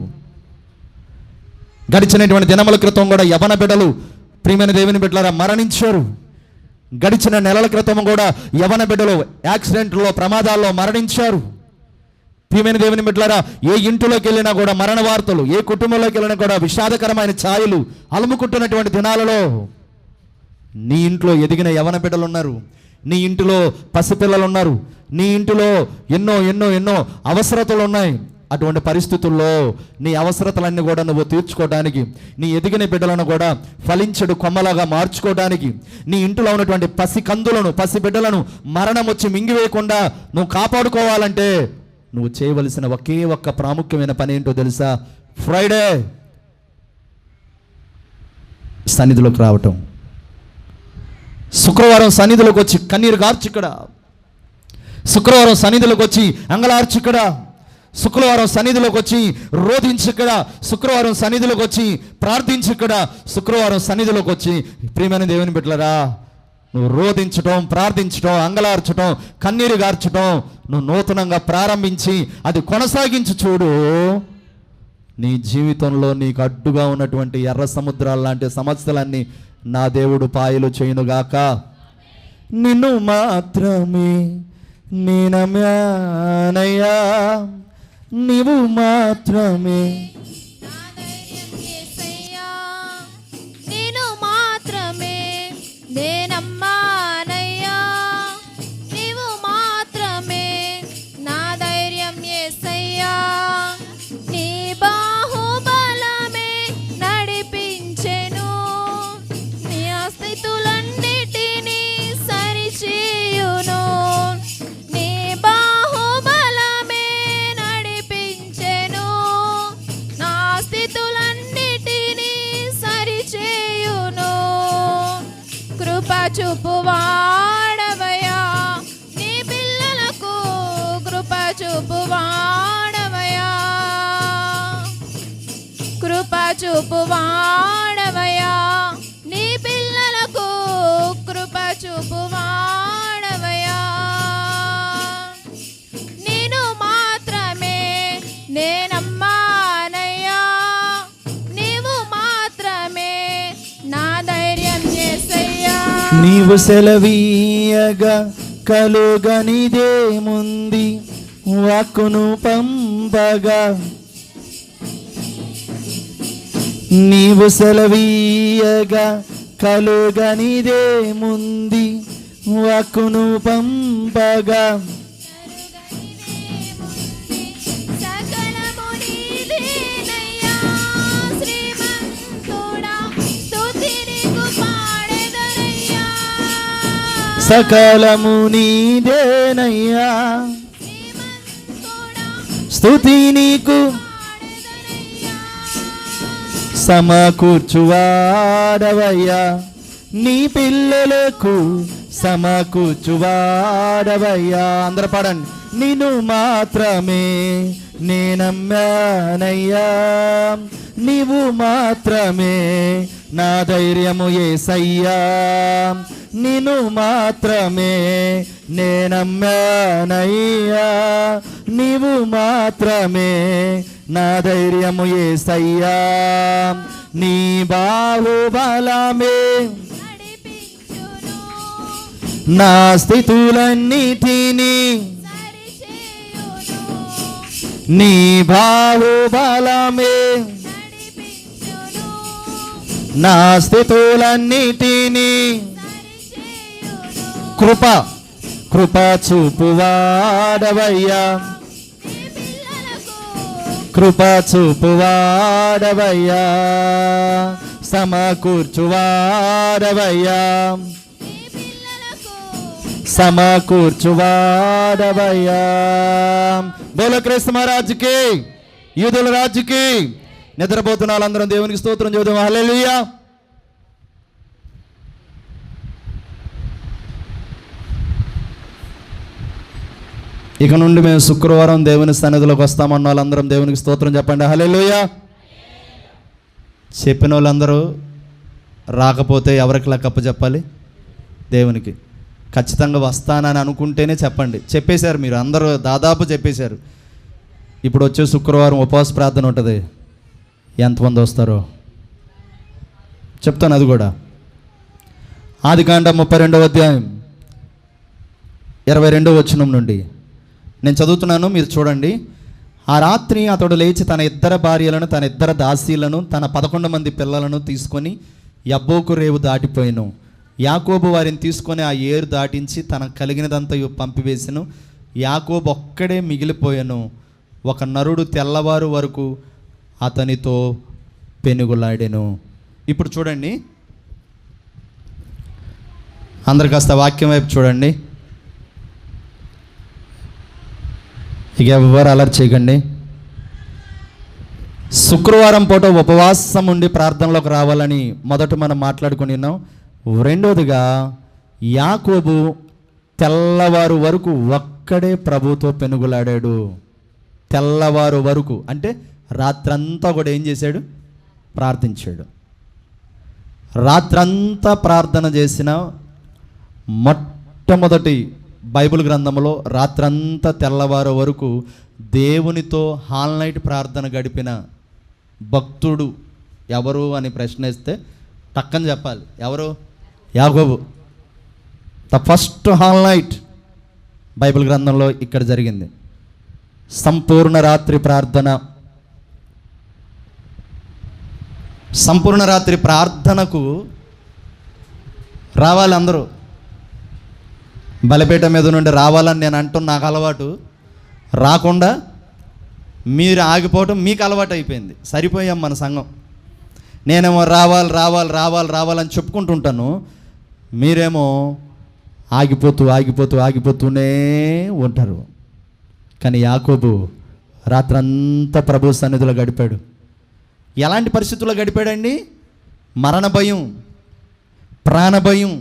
గడిచినటువంటి దినముల క్రితం కూడా యవన బిడ్డలు, ప్రియమైన దేవుని బిడ్డలారా, మరణించారు. గడిచిన నెలల క్రితం కూడా యవన బిడ్డలు యాక్సిడెంట్లో, ప్రమాదాల్లో మరణించారు. ప్రియమైన దేవుని బిడ్డలారా, ఏ ఇంటిలోకి వెళ్ళినా కూడా మరణ వార్తలు, ఏ కుటుంబంలోకి వెళ్ళినా కూడా విషాదకరమైన ఛాయలు అలుముకుంటున్నటువంటి దినాలలో నీ ఇంట్లో ఎదిగిన యవన బిడ్డలు ఉన్నారు. నీ ఇంటిలో పసిపిల్లలు ఉన్నారు. నీ ఇంటిలో ఎన్నో అవసరతలు ఉన్నాయి. అటువంటి పరిస్థితుల్లో నీ అవసరతలన్నీ కూడా నువ్వు తీర్చుకోవడానికి, నీ ఎదిగిన బిడ్డలను కూడా ఫలించడు కొమ్మలాగా మార్చుకోవడానికి, నీ ఇంట్లో ఉన్నటువంటి పసి బిడ్డలను మరణం వచ్చి మింగివేయకుండా నువ్వు కాపాడుకోవాలంటే నువ్వు చేయవలసిన ఒకే ఒక్క ప్రాముఖ్యమైన పని ఏంటో తెలుసా? ఫ్రైడే సన్నిధిలోకి రావటం. శుక్రవారం సన్నిధిలోకి వచ్చి కన్నీరు గార్చి ఇక్కడ, శుక్రవారం సన్నిధిలోకి వచ్చి అంగలార్చి ఇక్కడ, శుక్రవారం సన్నిధిలోకి వచ్చి రోధించి ఇక్కడ, శుక్రవారం సన్నిధిలోకి వచ్చి ప్రార్థించి ఇక్కడ, శుక్రవారం సన్నిధిలోకి వచ్చి ప్రియమైన దేవుని బిడ్డలారా, నువ్వు రోధించటం, ప్రార్థించటం, అంగలార్చటం, కన్నీరు గార్చటం నువ్వు నూతనంగా ప్రారంభించి అది కొనసాగించి చూడు. నీ జీవితంలో నీకు అడ్డుగా ఉన్నటువంటి ఎర్ర సముద్రాల లాంటి సమస్యలన్నీ నా దేవుడు పాయలు చేయునుగాక. నిన్ను మాత్రమే నేనమ్మానయ్యా, నీవు మాత్రమే నేను మాత్రమే నేనమ్మానయ్యా, నీవు మాత్రమే నా ధైర్యం యేసయ్యా. నీ బాహుబలమే నడిపించెను, నీ స్థితులన్నిటినీ సరిచేయును. నీ బాహుబలమే నడిపించెను, నా స్థితులన్నిటినీ సరిచేయును. కృప చూపువాడవయ్యా, నీ పిల్లలకు కృప చూపువాడవయ్యా, కృప చూపువాడవయ్యా, నీ పిల్లలకు కృప చూపువాడవయ్యా. నేను మాత్రమే నేనమ్మానయ్యా, నీవు మాత్రమే నా ధైర్యం యేసయ్యా. నీవు సెలవీయగా కలుగనిదేముంది, వాక్కును పంపగా నీవు సెలవీయగా కలుగనిదేముంది, వాక్కును పంపగా సకలము నీదేనయ్యా, శ్రీమంతుడా స్తుతి నీకు పాడెదనయ్యా. సకలము నీదేనయ్యా, శ్రీమంతుడా స్తుతి నీకు పాడెదనయ్యా. సమకూర్చువాడవయ్యా, నీ పిల్లలకు సమకూర్చువాడవయ్యా. అందరూ పాడండి. నిన్ను మాత్రమే నేనమ్మానయ్యా, నీవు మాత్రమే నా ధైర్యము యేసయ్యా. నిన్ను మాత్రమే నేనమ్మానయ్యా, నీవు మాత్రమే నా ధైర్యము యేసయ్యా. నీ బాహుబలమే నడిపించును, నా స్థితులన్నిటినీ, సరిచేయును. నీ బాహుబలమే నడిపించును, నా స్థితులన్నిటినీ, సరిచేయును. కృప చూపువాడవయ్యా, నీ పిల్లలకు కృప చూపువాడవయ్యా, సమకూర్చువాడవయ్యా, నీ పిల్లలకు సమకూర్చువాడవయ్యా. బోలో క్రీస్తు మహారాజుకి, యూదుల రాజుకి. నిద్రపోతున్న వాళ్ళందరం దేవునికి స్తోత్రం చేద్దాం. హల్లెలూయా. ఇక నుండి మేము శుక్రవారం దేవుని సన్నిధిలోకి వస్తామన్న వాళ్ళందరం దేవునికి స్తోత్రం చెప్పండి. హల్లెలూయా. చెప్పిన వాళ్ళందరూ రాకపోతే ఎవరికి లెక్కప్ప చెప్పాలి? దేవునికి. ఖచ్చితంగా వస్తానని అనుకుంటేనే చెప్పండి. చెప్పేశారు మీరు అందరూ, దాదాపు చెప్పేశారు. ఇప్పుడు వచ్చే శుక్రవారం ఉపవాస ప్రార్థన ఉంటుంది. ఎంతమంది వస్తారో చెప్తాను అది కూడా. ఆదికాండం 32వ అధ్యాయం 22వ వచనం నుండి నేను చదువుతున్నాను, మీరు చూడండి. ఆ రాత్రి అతడు లేచి తన ఇద్దరు భార్యలను, తన ఇద్దరు దాసీలను, తన 11 మంది పిల్లలను తీసుకొని యబ్బోకు రేవు దాటిపోయాను. యాకోబు వారిని తీసుకొని ఆ ఏరు దాటించి తన కలిగినదంతా పంపివేసెను. యాకోబు ఒక్కడే మిగిలిపోయాను. ఒక నరుడు తెల్లవారు వరకు అతనితో పెనుగులాడెను. ఇప్పుడు చూడండి, అందరు కాస్త వాక్యం వైపు చూడండి. ఇక ఎవరు అలర్ట్ చేయకండి. శుక్రవారం పూట ఉపవాసం ఉండి ప్రార్థనలోకి రావాలని మొదట మనం మాట్లాడుకుని ఉన్నాం. రెండోదిగా యాకోబు తెల్లవారు వరకు ఒక్కడే ప్రభుతో పెనుగులాడాడు. తెల్లవారు వరకు అంటే రాత్రంతా కూడా ఏం చేశాడు? ప్రార్థించాడు. రాత్రంతా ప్రార్థన చేసిన మొట్టమొదటి బైబిల్ గ్రంథంలో రాత్రంతా తెల్లవారు వరకు దేవునితో హాల్ నైట్ ప్రార్థన గడిపిన భక్తుడు ఎవరు అని ప్రశ్నిస్తే టక్కని చెప్పాలి. ఎవరు? యాకోబు. The first hall night Bible గ్రంథంలో ఇక్కడ జరిగింది. సంపూర్ణ రాత్రి ప్రార్థన. సంపూర్ణ రాత్రి ప్రార్థనకు రావాలి అందరూ. బలిపీఠం మీద నుండి రావాలని నేను అంటున్న నాకు అలవాటు, రాకుండా మీరు ఆగిపోవటం మీకు అలవాటు అయిపోయింది. సరిపోయాం మన సంఘం. నేనేమో రావాలి రావాలి రావాలి రావాలని చెప్పుకుంటుంటాను, మీరేమో ఆగిపోతూనే ఉంటారు. కానీ యాకోబు రాత్రంతా ప్రభు సన్నిధిలో గడిపాడు. ఎలాంటి పరిస్థితుల్లో గడిపాడండి? మరణ భయం, ప్రాణ భయం,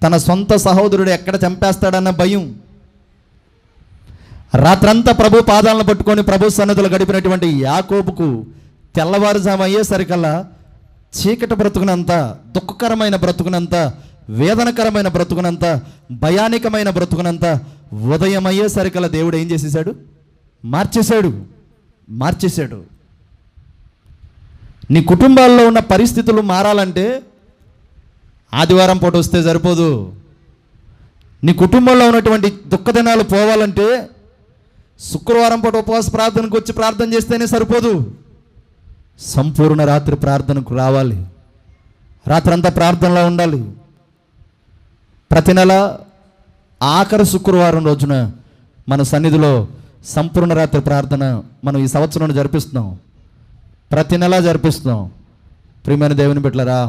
తన సొంత సహోదరుడు ఎక్కడ చంపేస్తాడన్న భయం. రాత్రంతా ప్రభు పాదాలను పట్టుకొని ప్రభు సన్నిధిలో గడిపినటువంటి యాకోబుకు తెల్లవారుజాము అయ్యేసరికల్లా చీకటి బ్రతుకునంత, దుఃఖకరమైన బ్రతుకునంత, వేదనకరమైన బ్రతుకునంత, భయానికమైన బ్రతుకునంత ఉదయం అయ్యేసరికల్లా దేవుడు ఏం చేసేసాడు? మార్చేశాడు. నీ కుటుంబాల్లో ఉన్న పరిస్థితులు మారాలంటే ఆదివారం పూట వస్తే సరిపోదు. నీ కుటుంబంలో ఉన్నటువంటి దుఃఖదినాలు పోవాలంటే శుక్రవారం పూట ఉపవాస ప్రార్థనకు వచ్చి ప్రార్థన చేస్తేనే సరిపోదు. సంపూర్ణ రాత్రి ప్రార్థనకు రావాలి. రాత్రంతా ప్రార్థనలో ఉండాలి. ప్రతి నెల ఆఖరి శుక్రవారం రోజున మన సన్నిధిలో సంపూర్ణ రాత్రి ప్రార్థన మనం ఈ సంవత్సరం జరిపిస్తున్నాం. ప్రతి నెల జరిపిస్తున్నాం. ప్రియమైన దేవుని బిడ్డలారా,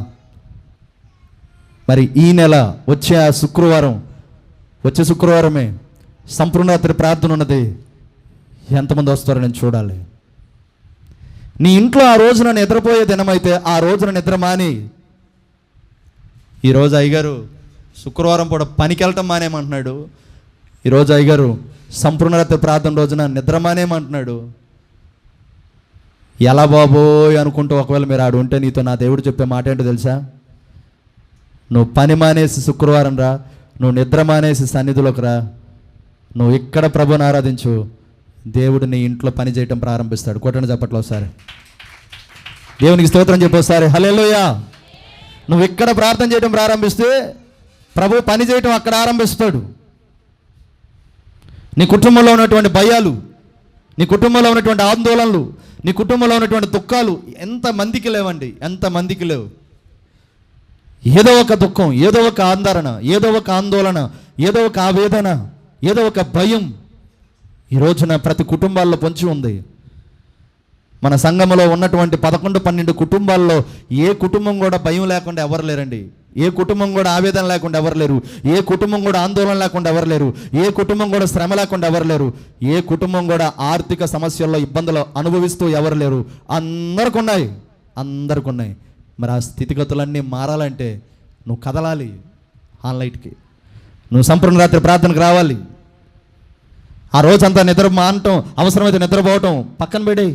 మరి ఈ నెల వచ్చే శుక్రవారమే సంపూర్ణ రాత్రి ప్రార్థన ఉన్నది. ఎంతమంది వస్తారో నేను చూడాలి. నీ ఇంట్లో ఆ రోజున నిద్రపోయే దినమైతే ఆ రోజున నిద్ర మాని. ఈరోజు అయ్యగారు శుక్రవారం పూట పనికి వెళ్ళటం మానేమంటున్నాడు. ఈరోజు అయ్యగారు సంపూర్ణ రాత్రి ప్రార్థన రోజున నిద్ర మానేమంటున్నాడు. ఎలా బాబోయ్ అనుకుంటూ ఒకవేళ మీరు ఆడు ఉంటే నీతో నా దేవుడు చెప్పే మాట ఏంటో తెలుసా? నువ్వు పని మానేసి శుక్రవారం రా, నువ్వు నిద్ర మానేసి సన్నిధిలోకి రా, నువ్వు ఇక్కడ ప్రభుని ఆరాధించు, దేవుడు నీ ఇంట్లో పని చేయటం ప్రారంభిస్తాడు. కొట్టండి చప్పట్లో ఒకసారి. దేవునికి స్తోత్రం చెప్పు ఒకసారి. హల్లెలూయా. నువ్వు ఇక్కడ ప్రార్థన చేయటం ప్రారంభిస్తే ప్రభు పని చేయటం అక్కడ ఆరంభిస్తాడు. నీ కుటుంబంలో ఉన్నటువంటి భయాలు, నీ కుటుంబంలో ఉన్నటువంటి ఆందోళనలు, నీ కుటుంబంలో ఉన్నటువంటి దుఃఖాలు ఎంతమందికి లేవండి? ఎంతమందికి లేవు? ఏదో ఒక దుఃఖం, ఏదో ఒక ఆందోళన, ఏదో ఒక ఆందోళన, ఏదో ఒక ఆవేదన, ఏదో ఒక భయం ఈ రోజున ప్రతి కుటుంబాల్లో పొంచి ఉంది. మన సంఘంలో ఉన్నటువంటి 11-12 కుటుంబాల్లో ఏ కుటుంబం కూడా భయం లేకుండా ఎవరు లేరండి. ఏ కుటుంబం కూడా ఆవేదన లేకుండా ఎవరు లేరు. ఏ కుటుంబం కూడా ఆందోళన లేకుండా ఎవరు లేరు. ఏ కుటుంబం కూడా శ్రమ లేకుండా ఎవరు లేరు. ఏ కుటుంబం కూడా ఆర్థిక సమస్యల్లో ఇబ్బందులు అనుభవిస్తూ ఎవరు లేరు. అందరికి ఉన్నాయి. మరి ఆ స్థితిగతులన్నీ మారాలంటే నువ్వు కదలాలి ఆన్లైట్కి. నువ్వు సంపూర్ణ రాత్రి ప్రార్థనకు రావాలి. ఆ రోజంతా నిద్ర మానటం, అవసరమైతే నిద్రపోవటం పక్కన పెడే,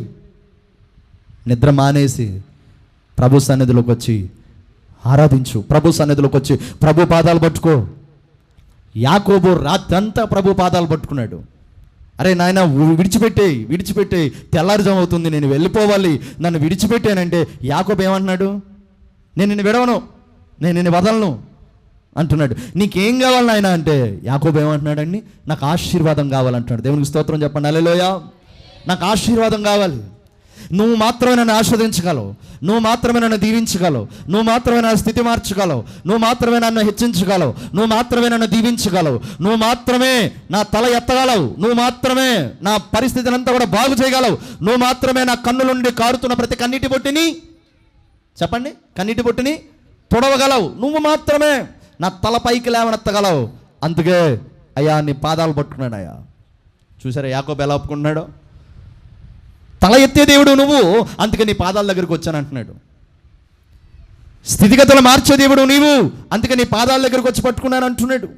నిద్ర మానేసి ప్రభు సన్నిధిలోకి వచ్చి ఆరాధించు. ప్రభు సన్నిధిలోకి వచ్చి ప్రభు పాదాలు పట్టుకో. యాకోబు రాత్రంతా ప్రభు పాదాలు పట్టుకున్నాడు. అరే నాయన విడిచిపెట్టే తెల్లారుజాము అవుతుంది, నేను వెళ్ళిపోవాలి, నన్ను విడిచిపెట్టానంటే యాకోబు ఏమంటున్నాడు? నేను నిన్ను విడవను, నేను నిన్ను వదలను అంటున్నాడు. నీకేం కావాలి నాయన అంటే యాకోబు ఏమంటున్నాడండి? నాకు ఆశీర్వాదం కావాలంటున్నాడు. దేవునికి స్తోత్రం చెప్పండి. హల్లెలూయా. నాకు ఆశీర్వాదం కావాలి. నువ్వు మాత్రమే నన్ను ఆస్వాదించగలవు, నువ్వు మాత్రమే నన్ను దీవించగలవు, నువ్వు మాత్రమే నా స్థితి మార్చగలవు, నువ్వు మాత్రమే నన్ను హెచ్చించగలవు, నువ్వు మాత్రమే నన్ను దీవించగలవు, నువ్వు మాత్రమే నా తల ఎత్తగలవు, నువ్వు మాత్రమే నా పరిస్థితిని అంతా కూడా బాగు చేయగలవు, నువ్వు మాత్రమే నా కన్నుల నుండి కారుతున్న ప్రతి కన్నీటి బొట్టిని, చెప్పండి, కన్నీటి బొట్టిని తొడవగలవు, నువ్వు మాత్రమే నా తల పైకి లేవనెత్తగలవు. అందుకే అయ్యా నీ పాదాలు పట్టుకున్నాడు. అయ్యా చూసారా యాకోబు ఎలా ఒప్పుకుంటున్నాడో, తల ఎత్తే దేవుడు నువ్వు, అందుకే నీ పాదాల దగ్గరికి వచ్చాను అంటున్నాడు. స్థితిగతులు మార్చే దేవుడు నీవు, అందుకే నీ పాదాల దగ్గరికి వచ్చి పట్టుకున్నాను అంటున్నాడు.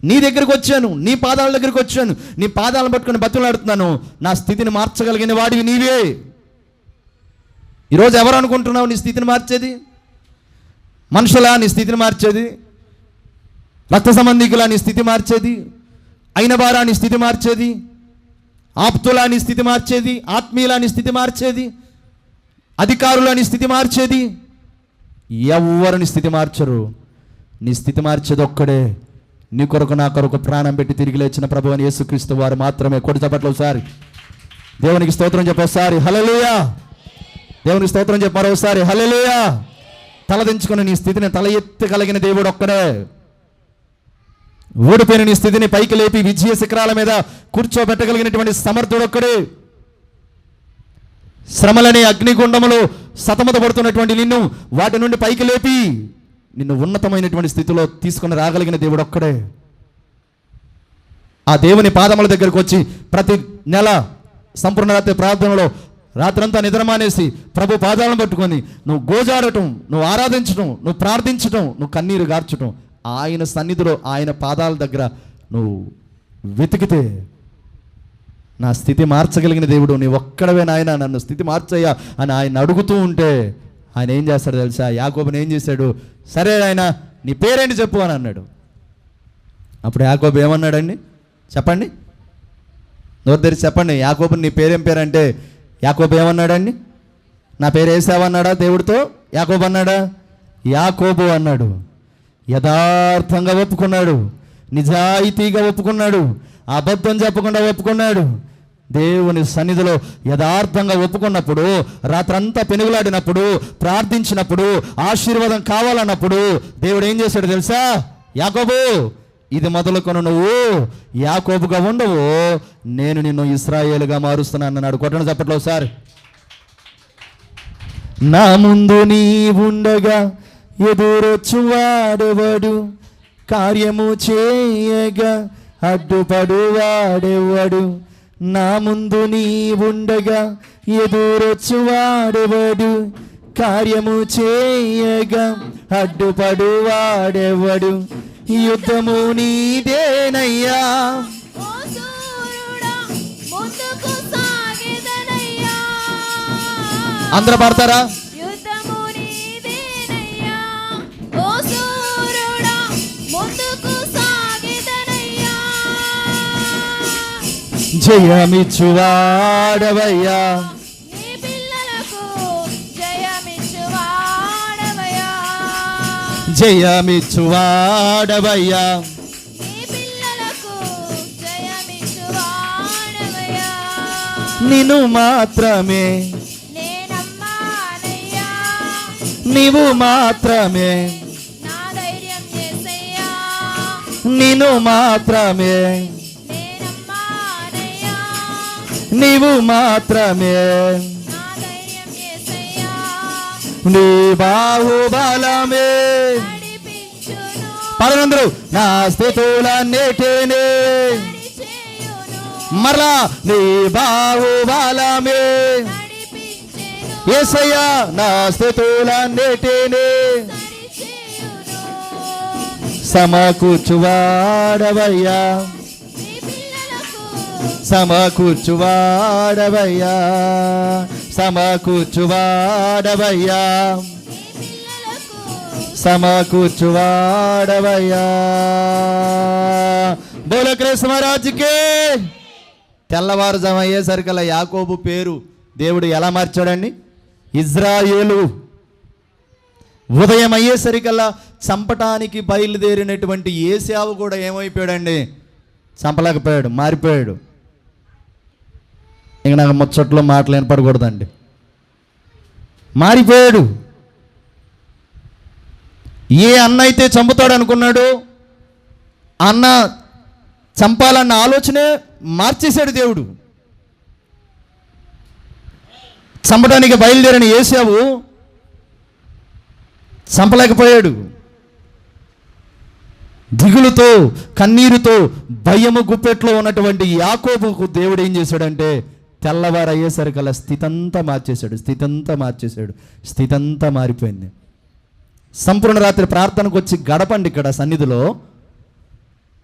నీ దగ్గరికి వచ్చాను, నీ పాదాల దగ్గరికి వచ్చాను, నీ పాదాలను పట్టుకుని బతులాడుతున్నాను, నా స్థితిని మార్చగలిగిన వాడివి నీవే. ఈరోజు ఎవరు అనుకుంటున్నావు నీ స్థితిని మార్చేది? మనుషులా నీ స్థితిని మార్చేది? రక్త సంబంధికులా నీ స్థితి మార్చేది? అయిన వారా నీ స్థితి మార్చేది? ఆప్తులా నీ స్థితి మార్చేది? ఆత్మీయులా నీ స్థితి మార్చేది? అధికారులా నీ స్థితి మార్చేది? ఎవ్వరు నీ స్థితి మార్చరు. నీ స్థితి మార్చేది ఒక్కడే, నీ కొరకు నా కొరకు ప్రాణం పెట్టి తిరిగి లేచిన ప్రభువు అయిన యేసుక్రీస్తు వారు మాత్రమే. కొడి చప్పట్లు ఒకసారి దేవునికి స్తోత్రం చెప్పోసారి హల్లెలూయా. దేవునికి స్తోత్రం చెప్ప మరోసారి హల్లెలూయా. తలదించుకుని నీ స్థితిని తల ఎత్తగలిగిన దేవుడు ఒక్కడే. ఓడిపోయిన నీ స్థితిని పైకి లేపి విజయ శిఖరాల మీద కూర్చోబెట్టగలిగినటువంటి సమర్థుడు ఒక్కడే. శ్రమలనే అగ్నిగుండములో సతమతపడుతున్నటువంటి నిన్ను వాటి నుండి పైకి లేపి నిన్ను ఉన్నతమైనటువంటి స్థితిలో తీసుకుని రాగలిగిన దేవుడు ఒక్కడే. ఆ దేవుని పాదముల దగ్గరకు వచ్చి ప్రతి నెల సంపూర్ణ రాత్రి ప్రార్థనలో రాత్రంతా నిద్రమానేసి ప్రభు పాదాలను పట్టుకొని నువ్వు గోజాడటం, నువ్వు ఆరాధించటం, నువ్వు ప్రార్థించటం, నువ్వు కన్నీరు గార్చటం, ఆయన సన్నిధిలో ఆయన పాదాల దగ్గర నువ్వు వెతికితే నా స్థితి మార్చగలిగిన దేవుడు నీ ఒక్కడవే నాయన, నన్ను స్థితి మార్చయ్యా అని ఆయన అడుగుతూ ఉంటే ఆయన ఏం చేస్తాడు తెలుసా? యాకోబుని ఏం చేశాడు? సరే ఆయన నీ పేరేంటి చెప్పు అని అన్నాడు. అప్పుడు యాకోబు ఏమన్నాడండి? చెప్పండి, నోరు తెరిచి చెప్పండి. యాకోబు నీ పేరేం పేరంటే యాకోబు ఏమన్నాడండి? నా పేరు ఏసావన్నాడా దేవుడితో? యాకోబు అన్నాడా? యాకోబు అన్నాడు. యథార్థంగా ఒప్పుకున్నాడు, నిజాయితీగా ఒప్పుకున్నాడు, అబద్ధం చెప్పకుండా ఒప్పుకున్నాడు. దేవుని సన్నిధిలో యథార్థంగా ఒప్పుకున్నప్పుడు, రాత్రంతా పెనుగులాడినప్పుడు, ప్రార్థించినప్పుడు, ఆశీర్వాదం కావాలన్నప్పుడు దేవుడు ఏం చేశాడు తెలుసా? యాకోబు ఇది మొదలుకొని నువ్వు యాకోబుగా ఉండవు, నేను నిన్ను ఇశ్రాయేలుగా మారుస్తున్నాను అన్నాడు. కొట్టండి చప్పట్లో ఒకసారి. నా ముందు నీ ఉండగా ఎదురొచ్చు వాడెవడు, కార్యము చేయగా అడ్డుపడు వాడెవడు. నా ముందు నీ ఉండగా ఎదురొచ్చు వాడెవడు, కార్యము చేయగా అడ్డుపడు వాడెవడు. యుద్ధము నీదేనయ్యా, ఓ సూర్యుడా ముందుకు సాగెదనయ్యా. అందరూ పాడతారా? యుద్ధము నీదేనయ్యా, ఓ సూర్యుడా ముందుకు సాగెదనయ్యా. జయమిచ్చువాడవయ్యా, నీ పిల్లలకు జయమిచ్చువాడవయ్యా. జయమిచ్చువాడవయ్యా, నీ పిల్లలకు జయమిచ్చువాడవయ్యా. నిన్ను మాత్రమే, నేనమ్మానయ్యా, నీవు మాత్రమే, నా ధైర్యం యేసయ్యా. నిన్ను మాత్రమే, నేనమ్మానయ్యా, నీవు మాత్రమే. నా ధైర్యం యేసయ్యా. నీ బాహుబలమే నడిపించును, పదనందరూ నా స్థితులన్నిటినీ నడిచేయును, మరలా నీ బాహుబలమే నడిపించెను, యేసయ్యా నా స్థితులన్నిటినీ సరిచేయును. సమకూర్చువాడవయ్యా, నీ పిల్లలకు సమకూర్చువాడవయ్యా, సమకూర్చువాడవయ్యా, నీ పిల్లలకు సమకూర్చువాడవయ్యా. బోలో కృష్ణ మహారాజుకే. తెల్లవారుజాము అయ్యేసరికల్లా యాకోబు పేరు దేవుడు ఎలా మార్చాడండి? ఇజ్రాయేలు. ఉదయం అయ్యేసరికల్లా చంపటానికి బయలుదేరినటువంటి ఏశావు కూడా ఏమైపోయాడండి? చంపలేకపోయాడు, మారిపోయాడు. ఇంక నాకు ముచ్చట్లో మాటలు వినపడకూడదండి. మారిపోయాడు. ఏ అన్న అయితే చంపుతాడు అనుకున్నాడు, అన్న చంపాలన్న ఆలోచనే మార్చేశాడు దేవుడు. చంపడానికి బయలుదేరిన యేసావు చంపలేకపోయాడు. దిగులుతో, కన్నీరుతో, భయము గుప్పెట్లో ఉన్నటువంటి యాకోబుకు దేవుడు ఏం చేశాడంటే తెల్లవారు అయ్యేసరికల్లా స్థితి అంతా మారిపోయింది. సంపూర్ణ రాత్రి ప్రార్థనకు వచ్చి గడపండి ఇక్కడ సన్నిధిలో.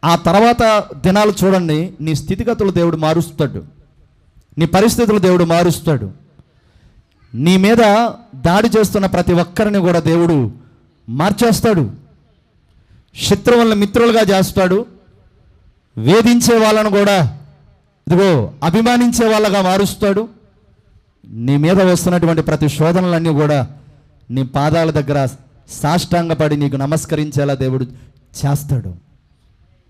ఆ తర్వాత దినాలు చూడండి, నీ స్థితిగతులు దేవుడు మారుస్తాడు, నీ పరిస్థితులు దేవుడు మారుస్తాడు. నీ మీద దాడి చేస్తున్న ప్రతి ఒక్కరిని కూడా దేవుడు మార్చేస్తాడు. శత్రువులను మిత్రులుగా చేస్తాడు. వేధించే వాళ్ళను కూడా ఇదిగో అభిమానించే వాళ్ళగా మారుస్తాడు. నీ మీద వస్తున్నటువంటి ప్రతి శోధనలన్నీ కూడా నీ పాదాల దగ్గర సాష్టాంగపడి నీకు నమస్కరించేలా దేవుడు చేస్తాడు.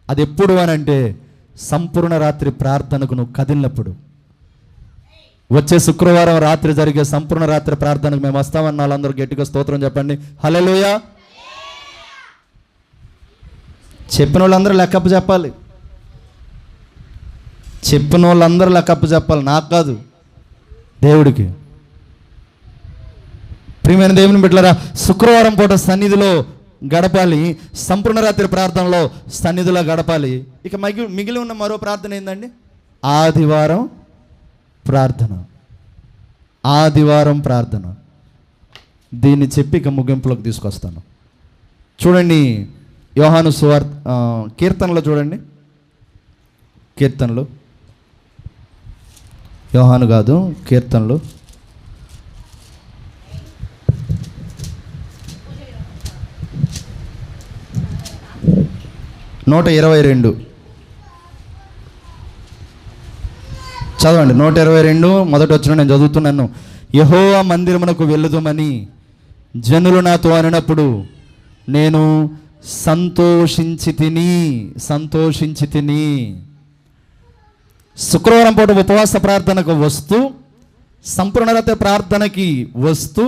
అది ఎప్పుడు అనంటే సంపూర్ణ రాత్రి ప్రార్థనకు నువ్వు కదిలినప్పుడు. వచ్చే శుక్రవారం రాత్రి జరిగే సంపూర్ణ రాత్రి ప్రార్థనకు మేము వస్తామన్న వాళ్ళందరూ గట్టిగా స్తోత్రం చెప్పండి. హల్లెలూయా. చెప్పిన వాళ్ళందరూ లెక్కప్పు చెప్పాలి. చెప్పిన వాళ్ళందరూ లెక్కప్పు చెప్పాలి, నాకు కాదు, దేవుడికి. ప్రియమైన దేవుని బిడ్డలారా, శుక్రవారం పూట సన్నిధిలో గడపాలి, సంపూర్ణ రాత్రి ప్రార్థనలో సన్నిధిలో గడపాలి. ఇక మిగిలి ఉన్న మరో ప్రార్థన ఏందండి? ఆదివారం ప్రార్థన. దీన్ని చెప్పి ఇక ముగింపులోకి తీసుకొస్తాను. చూడండి, యోహాను సువార్త కీర్తనలో చూడండి. కీర్తనలు, యోహాను కాదు, కీర్తనలు 122 చదవండి. 122 మొదటి వచ్చిన నేను చదువుతున్నాను. యెహోవా మందిరమునకు వెళ్ళుదుమని జనులు నాతో అనినప్పుడు నేను సంతోషించి తిని. శుక్రవారం పూట ఉపవాస ప్రార్థనకు వస్తూ, సంపూర్ణత ప్రార్థనకి వస్తూ,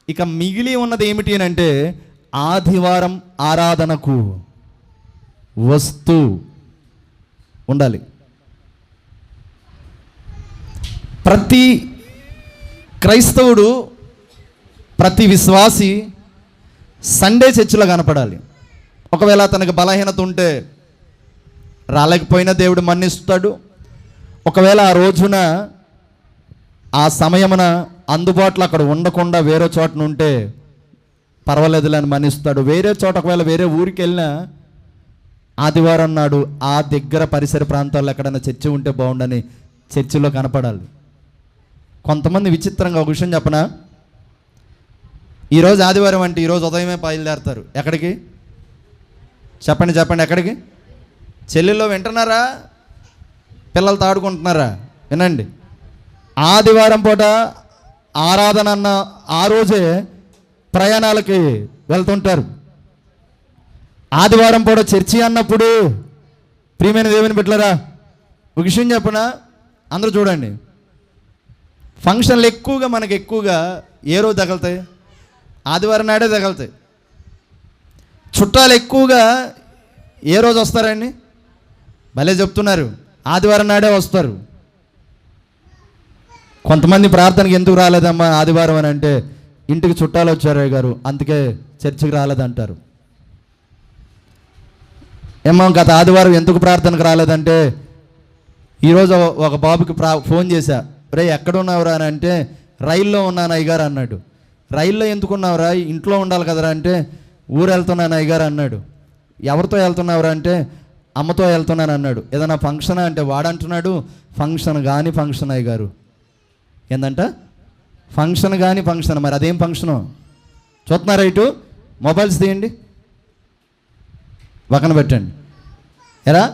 ఇక మిగిలి ఉన్నది ఏమిటి అని అంటే ఆదివారం ఆరాధనకు వస్తూ ఉండాలి. ప్రతి క్రైస్తవుడు, ప్రతి విశ్వాసి సండే చర్చిలో కనపడాలి. ఒకవేళ తనకు బలహీనత ఉంటే రాలేకపోయినా దేవుడు మన్నిస్తాడు. ఒకవేళ ఆ రోజున ఆ సమయమున అందుబాటులో అక్కడ ఉండకుండా వేరే చోటన ఉంటే పర్వాలేదులే అని మన్నిస్తాడు. వేరే చోట ఒకవేళ వేరే ఊరికి వెళ్ళినా ఆదివారం నాడు ఆ దగ్గర పరిసర ప్రాంతాల్లో ఎక్కడైనా చర్చి ఉంటే బాగుండని చర్చిలో కనపడాలి. కొంతమంది విచిత్రంగా ఒక విషయం చెప్పనా, ఈరోజు ఆదివారం అంటే ఈరోజు ఉదయమే బయలుదేరతారు. ఎక్కడికి చెప్పండి ఎక్కడికి? చెల్లెల్లో వింటున్నారా? పిల్లలతో ఆడుకుంటున్నారా? వినండి, ఆదివారం పూట ఆరాధన అన్న ఆ రోజే ప్రయాణాలకి వెళ్తుంటారు. ఆదివారం పూట చర్చి అన్నప్పుడు ప్రియమైన దేవుని బిడ్డలారా, ఒక విషయం చెప్పనా, అందరూ చూడండి, ఫంక్షన్లు మనకి ఎక్కువగా ఏ రోజు తగులుతాయి? ఆదివారం నాడే తగులుతాయి. చుట్టాలు ఎక్కువగా ఏ రోజు వస్తారండి? భలే చెప్తున్నారు, ఆదివారం నాడే వస్తారు. కొంతమంది ప్రార్థనకి ఎందుకు రాలేదమ్మా ఆదివారం అని అంటే, ఇంటికి చుట్టాలు వచ్చారు గారు, అందుకే చర్చికి రాలేదంటారు. ఏమో గత ఆదివారం ఎందుకు ప్రార్థనకు రాలేదంటే, ఈరోజు ఒక బాబుకి ఫోన్ చేశా, రే ఎక్కడున్నావురా అని అంటే, రైల్లో ఉన్నాను అయ్యగారు అన్నాడు. రైల్లో ఎందుకున్నావురా, ఇంట్లో ఉండాలి కదరా అంటే, ఊరు వెళ్తున్నాను అయ్యగారు అన్నాడు. ఎవరితో వెళ్తున్నావురా అంటే, అమ్మతో వెళ్తున్నాను అన్నాడు. ఏదైనా ఫంక్షనా అంటే వాడంటున్నాడు, ఫంక్షన్ కానీ ఫంక్షన్ అయ్యగారు. ఏందంట ఫంక్షన్ కానీ ఫంక్షన్. మరి అదేం ఫంక్షను చూస్తున్నారా? ఇటు మొబైల్స్ తీయండి, పక్కన పెట్టండి. ఎరా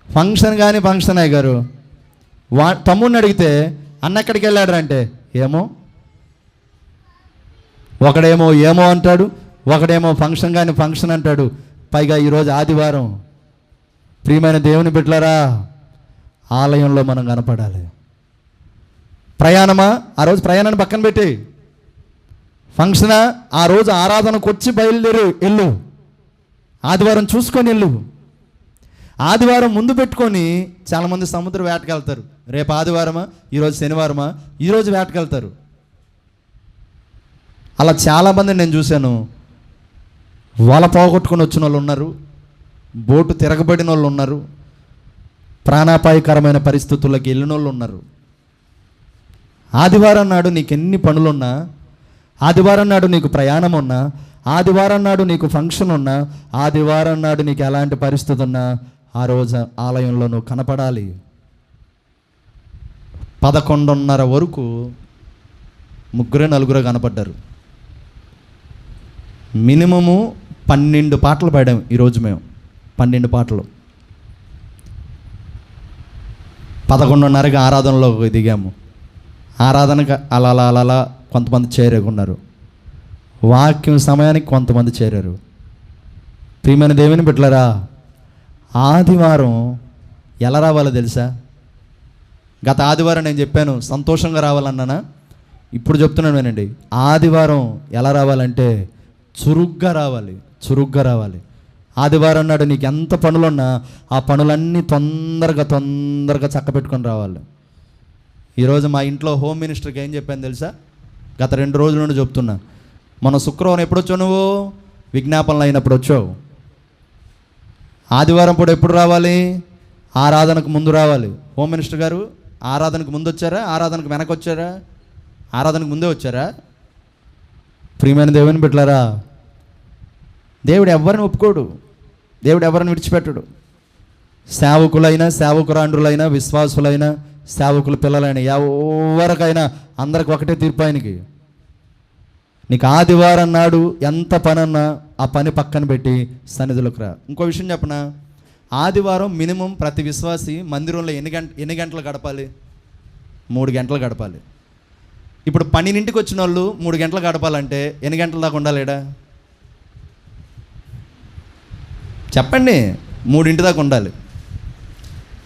ఫంక్షన్ కానీ ఫంక్షన్ అయ్యగారు. తమ్ముడిని అడిగితే అన్న ఎక్కడికి వెళ్ళాడు అంటే, ఒకడేమో ఏమో అంటాడు, ఒకడేమో ఫంక్షన్ కానీ ఫంక్షన్ అంటాడు. పైగా ఈరోజు ఆదివారం. ప్రియమైన దేవుని బిడ్డలారా, ఆలయంలో మనం కనపడాలి. ప్రయాణమా? ఆ రోజు ప్రయాణాన్ని పక్కన పెట్టి ఫంక్షనా? ఆ రోజు ఆరాధనకు వచ్చి బయలుదేరు వెళ్ళు, ఆదివారం చూసుకొని వెళ్ళు. ఆదివారం ముందు పెట్టుకొని చాలామంది సముద్ర వేటకి వెళ్తారు. రేపు ఆదివారమా, ఈరోజు శనివారమా, ఈరోజు వేటకి వెళ్తారు. అలా చాలామంది నేను చూశాను. వల పోగొట్టుకొని వచ్చిన వాళ్ళు ఉన్నారు, బోటు తిరగబడిన వాళ్ళు ఉన్నారు, ప్రాణాపాయకరమైన పరిస్థితుల్లోకి వెళ్ళిన వాళ్ళు ఉన్నారు. ఆదివారం నాడు నీకు ఎన్ని పనులున్నా, ఆదివారం నాడు నీకు ప్రయాణం ఉన్నా, ఆదివారం నాడు నీకు ఫంక్షన్ ఉన్నా, ఆదివారం నాడు నీకు ఎలాంటి పరిస్థితి ఉన్నా, ఆ రోజు ఆలయంలో నువ్వు కనపడాలి. 11:30 వరకు 3-4 కనపడ్డారు. మినిమము 12 పాటలు పాడాం ఈరోజు మేము. 12 పాటలు. 11:30కి ఆరాధనలో దిగాము. ఆరాధనకు అలా కొంతమంది చేరుకున్నారు. వాక్యం సమయానికి కొంతమంది చేరారు. ప్రియమైన దేవుని బిడ్డలారా, ఆదివారం ఎలా రావాలో తెలుసా? గత ఆదివారం నేను చెప్పాను సంతోషంగా రావాలన్నానా? ఇప్పుడు చెప్తున్నాను వినండి. ఆదివారం ఎలా రావాలంటే చురుగ్గా రావాలి, చురుగ్గా రావాలి. ఆదివారం నాడు నీకు ఎంత పనులున్నా ఆ పనులన్నీ తొందరగా చక్కబెట్టుకొని రావాలి. ఈరోజు మా ఇంట్లో హోమ్ మినిస్టర్కి ఏం చెప్పాను తెలుసా? గత 2 రోజుల నుండి చెప్తున్నా. మన శుక్రవారం ఎప్పుడు వచ్చావు? నువ్వు విజ్ఞాపనలు అయినప్పుడు వచ్చావు. ఆదివారం పూట ఎప్పుడు రావాలి? ఆరాధనకు ముందు రావాలి. హోమ్ మినిస్టర్ గారు ఆరాధనకు ముందు వచ్చారా, ఆరాధనకు వెనక వచ్చారా? ఆరాధనకు ముందే వచ్చారా? ప్రియమైన దేవుని బిడ్డలారా, దేవుడు ఎవరిని ఒప్పుకోడు, దేవుడు ఎవరిని విడిచిపెట్టడు. సేవకులైనా, సేవకురాండ్రులైనా, విశ్వాసులైనా, సేవకుల పిల్లలైనా, ఎవరికైనా అందరికి ఒకటే తీర్పు ఆయనకి. నీకు ఆదివారం నాడు ఎంత పని అన్నా ఆ పని పక్కన పెట్టి సన్నిధిలోకి రా. ఇంకో విషయం చెప్పనా? ఆదివారం మినిమం ప్రతి విశ్వాసి మందిరంలో ఎన్ని గంటలు గడపాలి? 3 గంటలు గడపాలి. ఇప్పుడు 12ంటికి వచ్చిన వాళ్ళు 3 గంటలు గడపాలంటే ఎన్ని గంటల దాకా ఉండాలేడా? చెప్పండి. 3 దాకా ఉండాలి.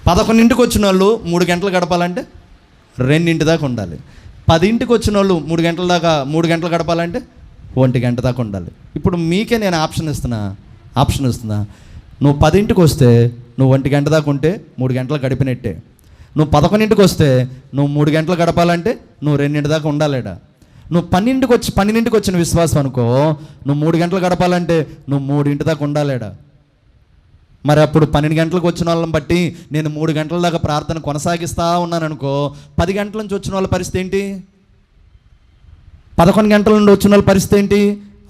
11ంటికి వచ్చిన వాళ్ళు 3 గంటలు గడపాలంటే 2 దాకా ఉండాలి. 10ంటికి వచ్చిన వాళ్ళు 3 గంటలు గడపాలంటే 1 గంట దాకా ఉండాలి. ఇప్పుడు మీకే నేను ఆప్షన్ ఇస్తున్నా. నువ్వు 10ంటికి వస్తే నువ్వు 1 గంట దాకా ఉంటే 3 గంటలు గడిపినట్టే. నువ్వు 11ంటికి వస్తే నువ్వు 3 గంటలు గడపాలంటే నువ్వు 2 దాకా ఉండాలేడా? నువ్వు 12ంటికి వచ్చిన విశ్వాసం అనుకో, నువ్వు 3 గంటలు గడపాలంటే నువ్వు 3 దాకా ఉండాలేడా? మరి అప్పుడు 12 గంటలకు వచ్చిన వాళ్ళని బట్టి నేను 3 గంటల దాకా ప్రార్థన కొనసాగిస్తూ ఉన్నాను అనుకో, 10 గంటల నుంచి వచ్చిన వాళ్ళ పరిస్థితి ఏంటి? 11 గంటల నుండి వచ్చిన వాళ్ళ పరిస్థితి ఏంటి?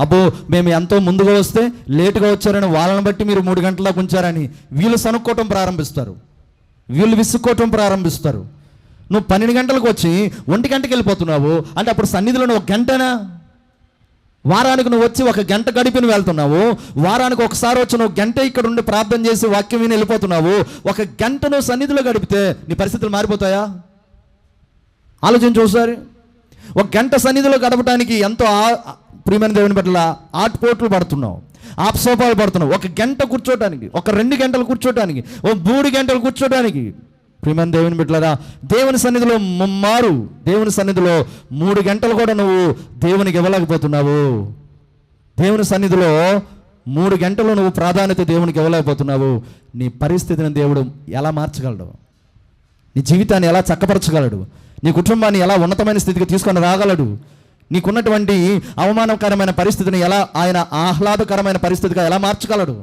అబ్బో మేము ఎంతో ముందుగా వస్తే లేటుగా వచ్చారని వాళ్ళని బట్టి మీరు 3 గంటల దాకా ఉంచారని వీళ్ళు సనుక్కోవటం ప్రారంభిస్తారు, వీళ్ళు విసుక్కోవటం ప్రారంభిస్తారు. నువ్వు 12 గంటలకు వచ్చి 1 గంటకి వెళ్ళిపోతున్నావు అంటే అప్పుడు సన్నిధిలో నువ్వు 1 గంటనా? వారానికి నువ్వు వచ్చి 1 గంట గడిపి నువ్వు వెళ్తున్నావు. వారానికి ఒకసారి వచ్చి నువ్వు 1 గంట ఇక్కడ ఉండి ప్రార్థన చేసి వాక్యం విని వెళ్ళిపోతున్నావు. 1 గంట నువ్వు సన్నిధిలో గడిపితే నీ పరిస్థితులు మారిపోతాయా? ఆలోచించు ఒకసారి. 1 గంట సన్నిధిలో గడపడానికి ఎంతో ప్రియమైన దేవుని పట్ల ఆటుపోట్లు పడుతున్నావు, ఆప్సోపాలు పడుతున్నావు. 1 గంట కూర్చోటానికి, 2 గంటలు కూర్చోటానికి, 3 గంటలు కూర్చోటానికి. ప్రియమైన దేవుని బిడ్డలారా, దేవుని సన్నిధిలో దేవుని సన్నిధిలో 3 గంటలు కూడా నువ్వు దేవునికి ఇవ్వలేకపోతున్నావు. దేవుని సన్నిధిలో 3 గంటలు నువ్వు ప్రాధాన్యత దేవునికి ఇవ్వలేకపోతున్నావు. నీ పరిస్థితిని దేవుడు ఎలా మార్చగలడు? నీ జీవితాన్ని ఎలా చక్కపరచగలడు? నీ కుటుంబాన్ని ఎలా ఉన్నతమైన స్థితికి తీసుకొని రాగలడు? నీకున్నటువంటి అవమానకరమైన పరిస్థితిని ఎలా ఆయన ఆహ్లాదకరమైన పరిస్థితిగా ఎలా మార్చగలడు?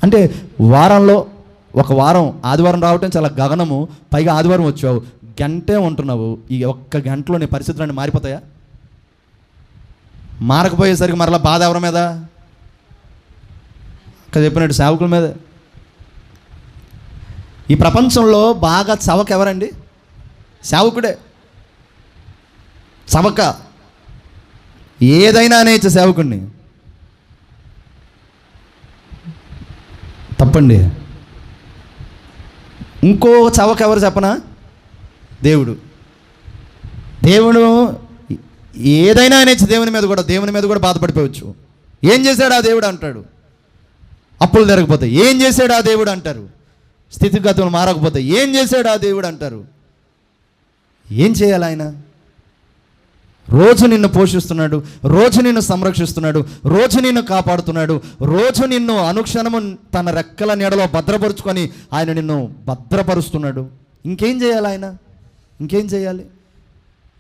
అంటే వారంలో ఒక వారం ఆదివారం రావటం చాలా గగనము, పైగా ఆదివారం వచ్చావు, గంటే ఉంటున్నావు. ఈ 1 గంటలో నీ పరిస్థితులన్నీ మారిపోతాయా? మారకపోయేసరికి మరలా బాధ ఎవరి మీద? అక్కడ చెప్పినట్టు సేవకుల మీద. ఈ ప్రపంచంలో బాగా చవక ఎవరండి? సేవకుడే. చవక ఏదైనా అనేచ్చే సేవకుడిని. తప్పండి. ఇంకో చవక ఎవరు చెప్పనా? దేవుడు ఏదైనా అనేసి దేవుని మీద కూడా బాధపడిపోవచ్చు. ఏం చేశాడు ఆ దేవుడు అంటాడు. అప్పులు జరగకపోతే ఏం చేశాడు ఆ దేవుడు అంటారు. స్థితిగతులు మారకపోతే ఏం చేశాడు ఆ దేవుడు అంటారు. ఏం చేయాలి ఆయన? రోజు నిన్ను పోషిస్తున్నాడు, రోజు నిన్ను సంరక్షిస్తున్నాడు, రోజు నిన్ను కాపాడుతున్నాడు, రోజు నిన్ను అనుక్షణము తన రెక్కల నీడలో భద్రపరుచుకొని ఆయన నిన్ను భద్రపరుస్తున్నాడు. ఇంకేం చేయాలి ఆయన? ఇంకేం చేయాలి?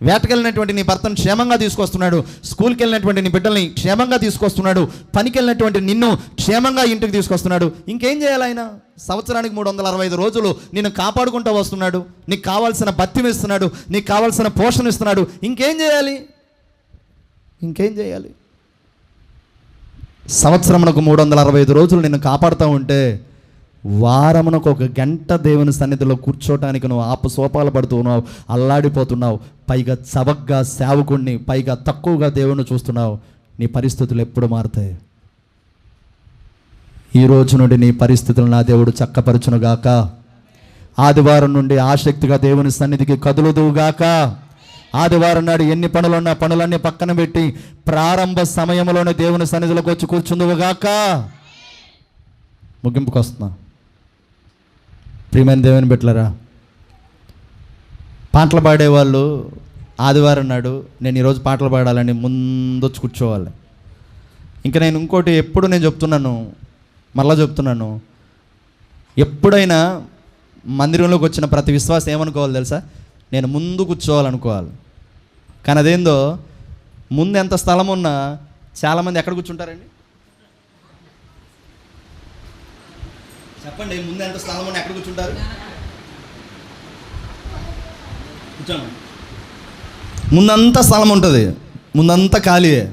వేటకెళ్ళినటువంటి నీ భర్తను క్షేమంగా తీసుకొస్తున్నాడు, స్కూల్కి వెళ్ళినటువంటి నీ బిడ్డల్ని క్షేమంగా తీసుకొస్తున్నాడు, పనికి వెళ్ళినటువంటి నిన్ను క్షేమంగా ఇంటికి తీసుకొస్తున్నాడు. ఇంకేం చేయాలి ఆయన? సంవత్సరానికి 365 రోజులు నిన్ను కాపాడుకుంటూ వస్తున్నాడు, నీకు కావాల్సిన బత్యం ఇస్తున్నాడు, నీకు కావాల్సిన పోషణ ఇస్తున్నాడు. ఇంకేం చేయాలి? ఇంకేం చేయాలి? సంవత్సరమునకు 365 రోజులు నిన్ను కాపాడుతూ ఉంటే వారమునకు 1 గంట దేవుని సన్నిధిలో కూర్చోటానికి నువ్వు ఆపసోపాలు పడుతున్నావు, అల్లాడిపోతున్నావు, పైగా చవగ్గా సేవకుణ్ణి, పైగా తక్కువగా దేవుణ్ణి చూస్తున్నావు. నీ పరిస్థితులు ఎప్పుడు మారుతాయి? ఈ రోజు నుండి నీ పరిస్థితులు నా దేవుడు చక్కపరచునుగాక. ఆదివారం నుండి ఆసక్తిగా దేవుని సన్నిధికి కదులుదువుగాక. ఆదివారం నాడు ఎన్ని పనులున్నా పనులన్నీ పక్కన పెట్టి ప్రారంభ సమయంలోనే దేవుని సన్నిధిలోకి వచ్చి కూర్చుందువుగాక. ముగింపుకు వస్తున్నా. ప్రియమైన దేవుని బిడ్డలారా, పాటలు పాడేవాళ్ళు ఆదివారం నాడు నేను ఈరోజు పాటలు పాడాలని ముందొచ్చి కూర్చోవాలి. ఇంకా నేను ఇంకోటి ఎప్పుడు నేను చెప్తున్నాను, మరలా చెప్తున్నాను, ఎప్పుడైనా మందిరంలోకి వచ్చిన ప్రతి విశ్వాసం ఏమనుకోవాలి తెలుసా? నేను ముందు కూర్చోవాలనుకోవాలి. కానీ అదేందో, ముందు ఎంత స్థలం ఉన్నా చాలామంది ఎక్కడ కూర్చుంటారండి? చెప్పండి, ముందు ఎంత స్థలం ఉన్నా ఎక్కడ కూర్చుంటారు? కూర్చోండి. ముందంతా స్థలం ఉంటుంది, ముందంతా ఖాళీయే.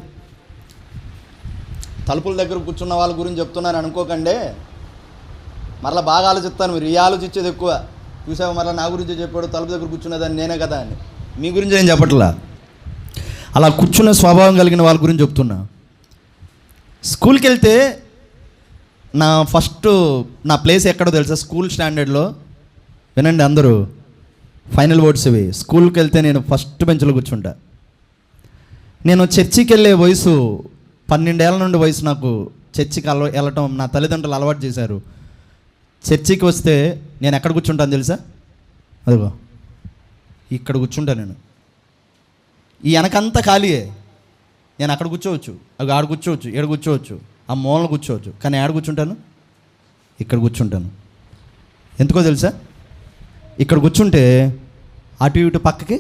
తలుపుల దగ్గర కూర్చున్న వాళ్ళ గురించి చెప్తున్నాను అనుకోకండి. మరలా బాగా ఆలోచిస్తాను. మీరు ఈ ఆలోచించేది ఎక్కువ. చూసావా, మరలా నా గురించి చెప్పాడు, తలుపు దగ్గర కూర్చున్నదాన్ని నేనే కదా అని. మీ గురించి ఏం చెప్పట్లా. అలా కూర్చున్న స్వభావం కలిగిన వాళ్ళ గురించి చెప్తున్నా. స్కూల్కి వెళ్తే నా ప్లేస్ ఎక్కడో తెలుసా? స్కూల్ స్టాండర్డ్లో. వినండి అందరూ, ఫైనల్ వర్డ్స్ ఇవి. స్కూల్కి వెళ్తే నేను ఫస్ట్ బెంచ్లో కూర్చుంటా. నేను చర్చికి వెళ్ళే వయసు 12 ఏళ్ళ నుండి వయసు నాకు చర్చికి వెళ్ళటం నా తల్లిదండ్రులు అలవాటు చేశారు. చర్చికి వస్తే నేను ఎక్కడ కూర్చుంటాను తెలుసా? అదిగో ఇక్కడ కూర్చుంటా. నేను ఈ వెనకంతా ఖాళీయే. నేను అక్కడ కూర్చోవచ్చు, అవి ఆడ కూర్చోవచ్చు, ఏడు కూర్చోవచ్చు, ఆ మూలను కూర్చోవచ్చు. కానీ ఆడ కూర్చుంటాను, ఇక్కడ కూర్చుంటాను. ఎందుకో తెలుసా? ఇక్కడ కూర్చుంటే అటు ఇటు పక్కకి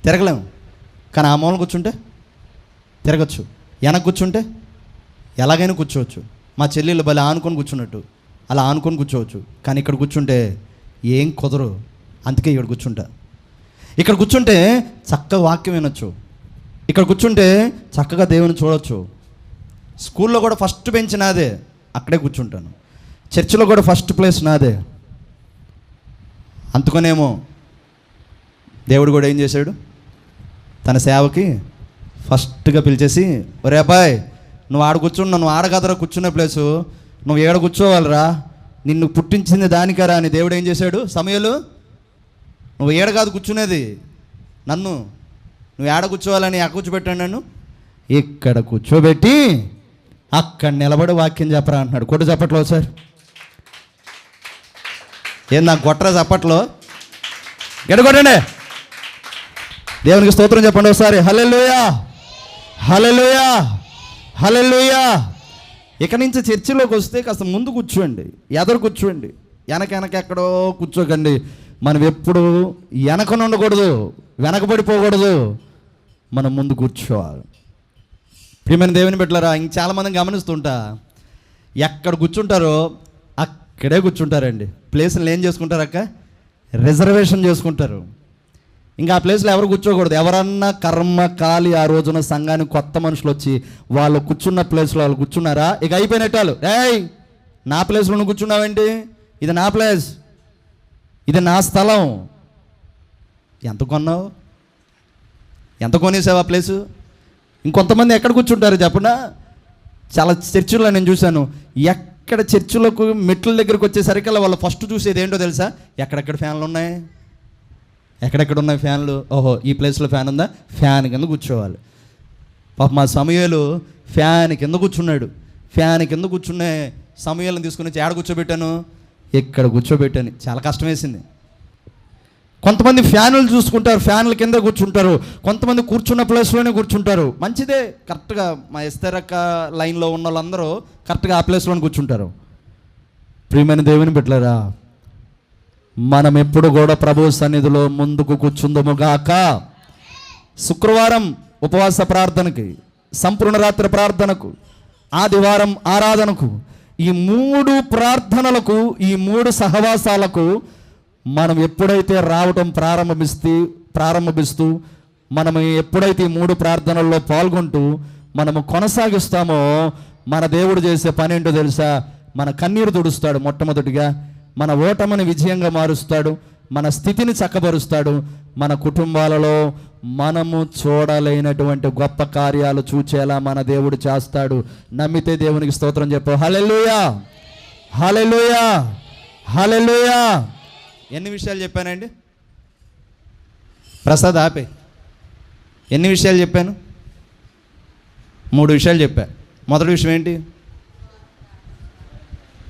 తిరగలేము. కానీ ఆ మూలను కూర్చుంటే తిరగచ్చు. వెనక కూర్చుంటే ఎలాగైనా కూర్చోవచ్చు. మా చెల్లెళ్ళు భలే ఆనుకొని కూర్చున్నట్టు అలా ఆనుకొని కూర్చోవచ్చు. కానీ ఇక్కడ కూర్చుంటే ఏం కుదరు. అందుకే ఇక్కడ కూర్చుంటా. ఇక్కడ కూర్చుంటే చక్కగా వాక్యం వినొచ్చు. ఇక్కడ కూర్చుంటే చక్కగా దేవుని చూడవచ్చు. స్కూల్లో కూడా ఫస్ట్ బెంచ్ నాదే, అక్కడే కూర్చుంటాను. చర్చిలో కూడా ఫస్ట్ ప్లేస్ నాదే. అందుకనేమో దేవుడు కూడా ఏం చేశాడు? తన సేవకి ఫస్ట్గా పిలిచేసి, ఒరే అబ్బాయి, నువ్వు ఆడ కూర్చున్నా, నువ్వు ఆడగదరా కూర్చునే ప్లేసు, నువ్వు ఏడ కూర్చోవాలరా, నిన్ను పుట్టించింది దానికరా అని దేవుడు ఏం చేశాడు? సమయలు, నువ్వు ఏడ కాదు కూర్చునేది, నువ్వు ఏడ కూర్చోవాలని ఎక్కడ కూర్చోబెట్టాను? నన్ను ఇక్కడ కూర్చోబెట్టి అక్కడ నిలబడి వాక్యం చెప్పరా అంటున్నాడు. కొట్టు చప్పట్లో సార్. ఏం నాకు కొట్టరా చప్పట్లో? గెడగొట్టండి. దేవునికి స్తోత్రం చెప్పండి ఒకసారి. హల్లెలూయా, హల్లెలూయా, హల్లెలూయా. ఇక నుంచి చర్చిలోకి వస్తే కాస్త ముందు కూర్చోండి, ఎదురు కూర్చోండి. వెనక ఎక్కడో కూర్చోకండి. మనం ఎప్పుడు వెనకను ఉండకూడదు, వెనకబడిపోకూడదు, మనం ముందు కూర్చోవాలి. ప్రియమైన దేవుని బిడ్డలారా, ఇంక చాలామందిని గమనిస్తుంటా, ఎక్కడ కూర్చుంటారో అక్కడే కూర్చుంటారండి. ప్లేస్ని ఏం చేసుకుంటారు అక్క? రిజర్వేషన్ చేసుకుంటారు. ఇంకా ఆ ప్లేస్లో ఎవరు కూర్చోకూడదు. ఎవరన్నా కర్మ కాలి ఆ రోజున సంఘానికి కొత్త మనుషులు వచ్చి వాళ్ళు కూర్చున్న ప్లేస్లో వాళ్ళు కూర్చున్నారా, ఇక అయిపోయినట్టాలు. ఏయ్, నా ప్లేస్లో నువ్వు కూర్చున్నావేంటి? ఇది నా ప్లేస్, ఇది నా స్థలం. ఎంత కొన్నావు? ఎంత కొనేసావు ఆ ప్లేసు? ఇంకొంతమంది ఎక్కడ కూర్చుంటారు చెప్పండి. చాలా చర్చిల్లో నేను చూశాను, ఎక్కడ చర్చిలకు మెట్ల దగ్గరకు వచ్చేసరికి వాళ్ళు ఫస్ట్ చూసేది ఏంటో తెలుసా? ఎక్కడెక్కడ ఫ్యాన్లు ఉన్నాయి, ఎక్కడెక్కడ ఉన్నాయి ఫ్యాన్లు. ఓహో, ఈ ప్లేస్లో ఫ్యాన్ ఉందా, ఫ్యాన్ కింద కూర్చోవాలి. పాప మా సమయాలు ఫ్యాన్ కింద కూర్చున్నాడు. ఫ్యాన్ కింద కూర్చునే సమయాలను తీసుకుని ఏడ కూర్చోబెట్టాను? ఇక్కడ కూర్చోబెట్టాను. చాలా కష్టం వేసింది. కొంతమంది ఫ్యాన్లు చూసుకుంటారు, ఫ్యాన్ల కింద కూర్చుంటారు, కొంతమంది కూర్చున్న ప్లేస్లోనే కూర్చుంటారు. మంచిదే, కరెక్ట్గా మా ఎస్తరక్క లైన్లో ఉన్న వాళ్ళందరూ కరెక్ట్గా ఆ ప్లేస్లోనే కూర్చుంటారు. ప్రియమైన దేవుని బిడ్డలారా, మనం ఎప్పుడు కూడా ప్రభు సన్నిధిలో ముందుకు కూర్చుందముగాక. శుక్రవారం ఉపవాస ప్రార్థనకి, సంపూర్ణ రాత్రి ప్రార్థనకు, ఆదివారం ఆరాధనకు, ఈ 3 ప్రార్థనలకు, ఈ 3 సహవాసాలకు మనం ఎప్పుడైతే రావటం ప్రారంభిస్తూ మనం ఎప్పుడైతే ఈ 3 ప్రార్థనల్లో పాల్గొంటూ మనము కొనసాగిస్తామో, మన దేవుడు చేసే పని ఏంటో తెలుసా? మన కన్నీరు తుడుస్తాడు. మొట్టమొదటిగా మన ఓటమిని విజయంగా మారుస్తాడు, మన స్థితిని చక్కబరుస్తాడు, మన కుటుంబాలలో మనము చూడలేనటువంటి గొప్ప కార్యాలు చూచేలా మన దేవుడు చేస్తాడు. నమ్మితే దేవునికి స్తోత్రం చెప్పు. హల్లెలూయా, హల్లెలూయా, హల్లెలూయా. ఎన్ని విషయాలు చెప్పానండి? ప్రసాద్ ఆపే. ఎన్ని విషయాలు చెప్పాను? 3 విషయాలు చెప్పా. మొదటి విషయం ఏంటి?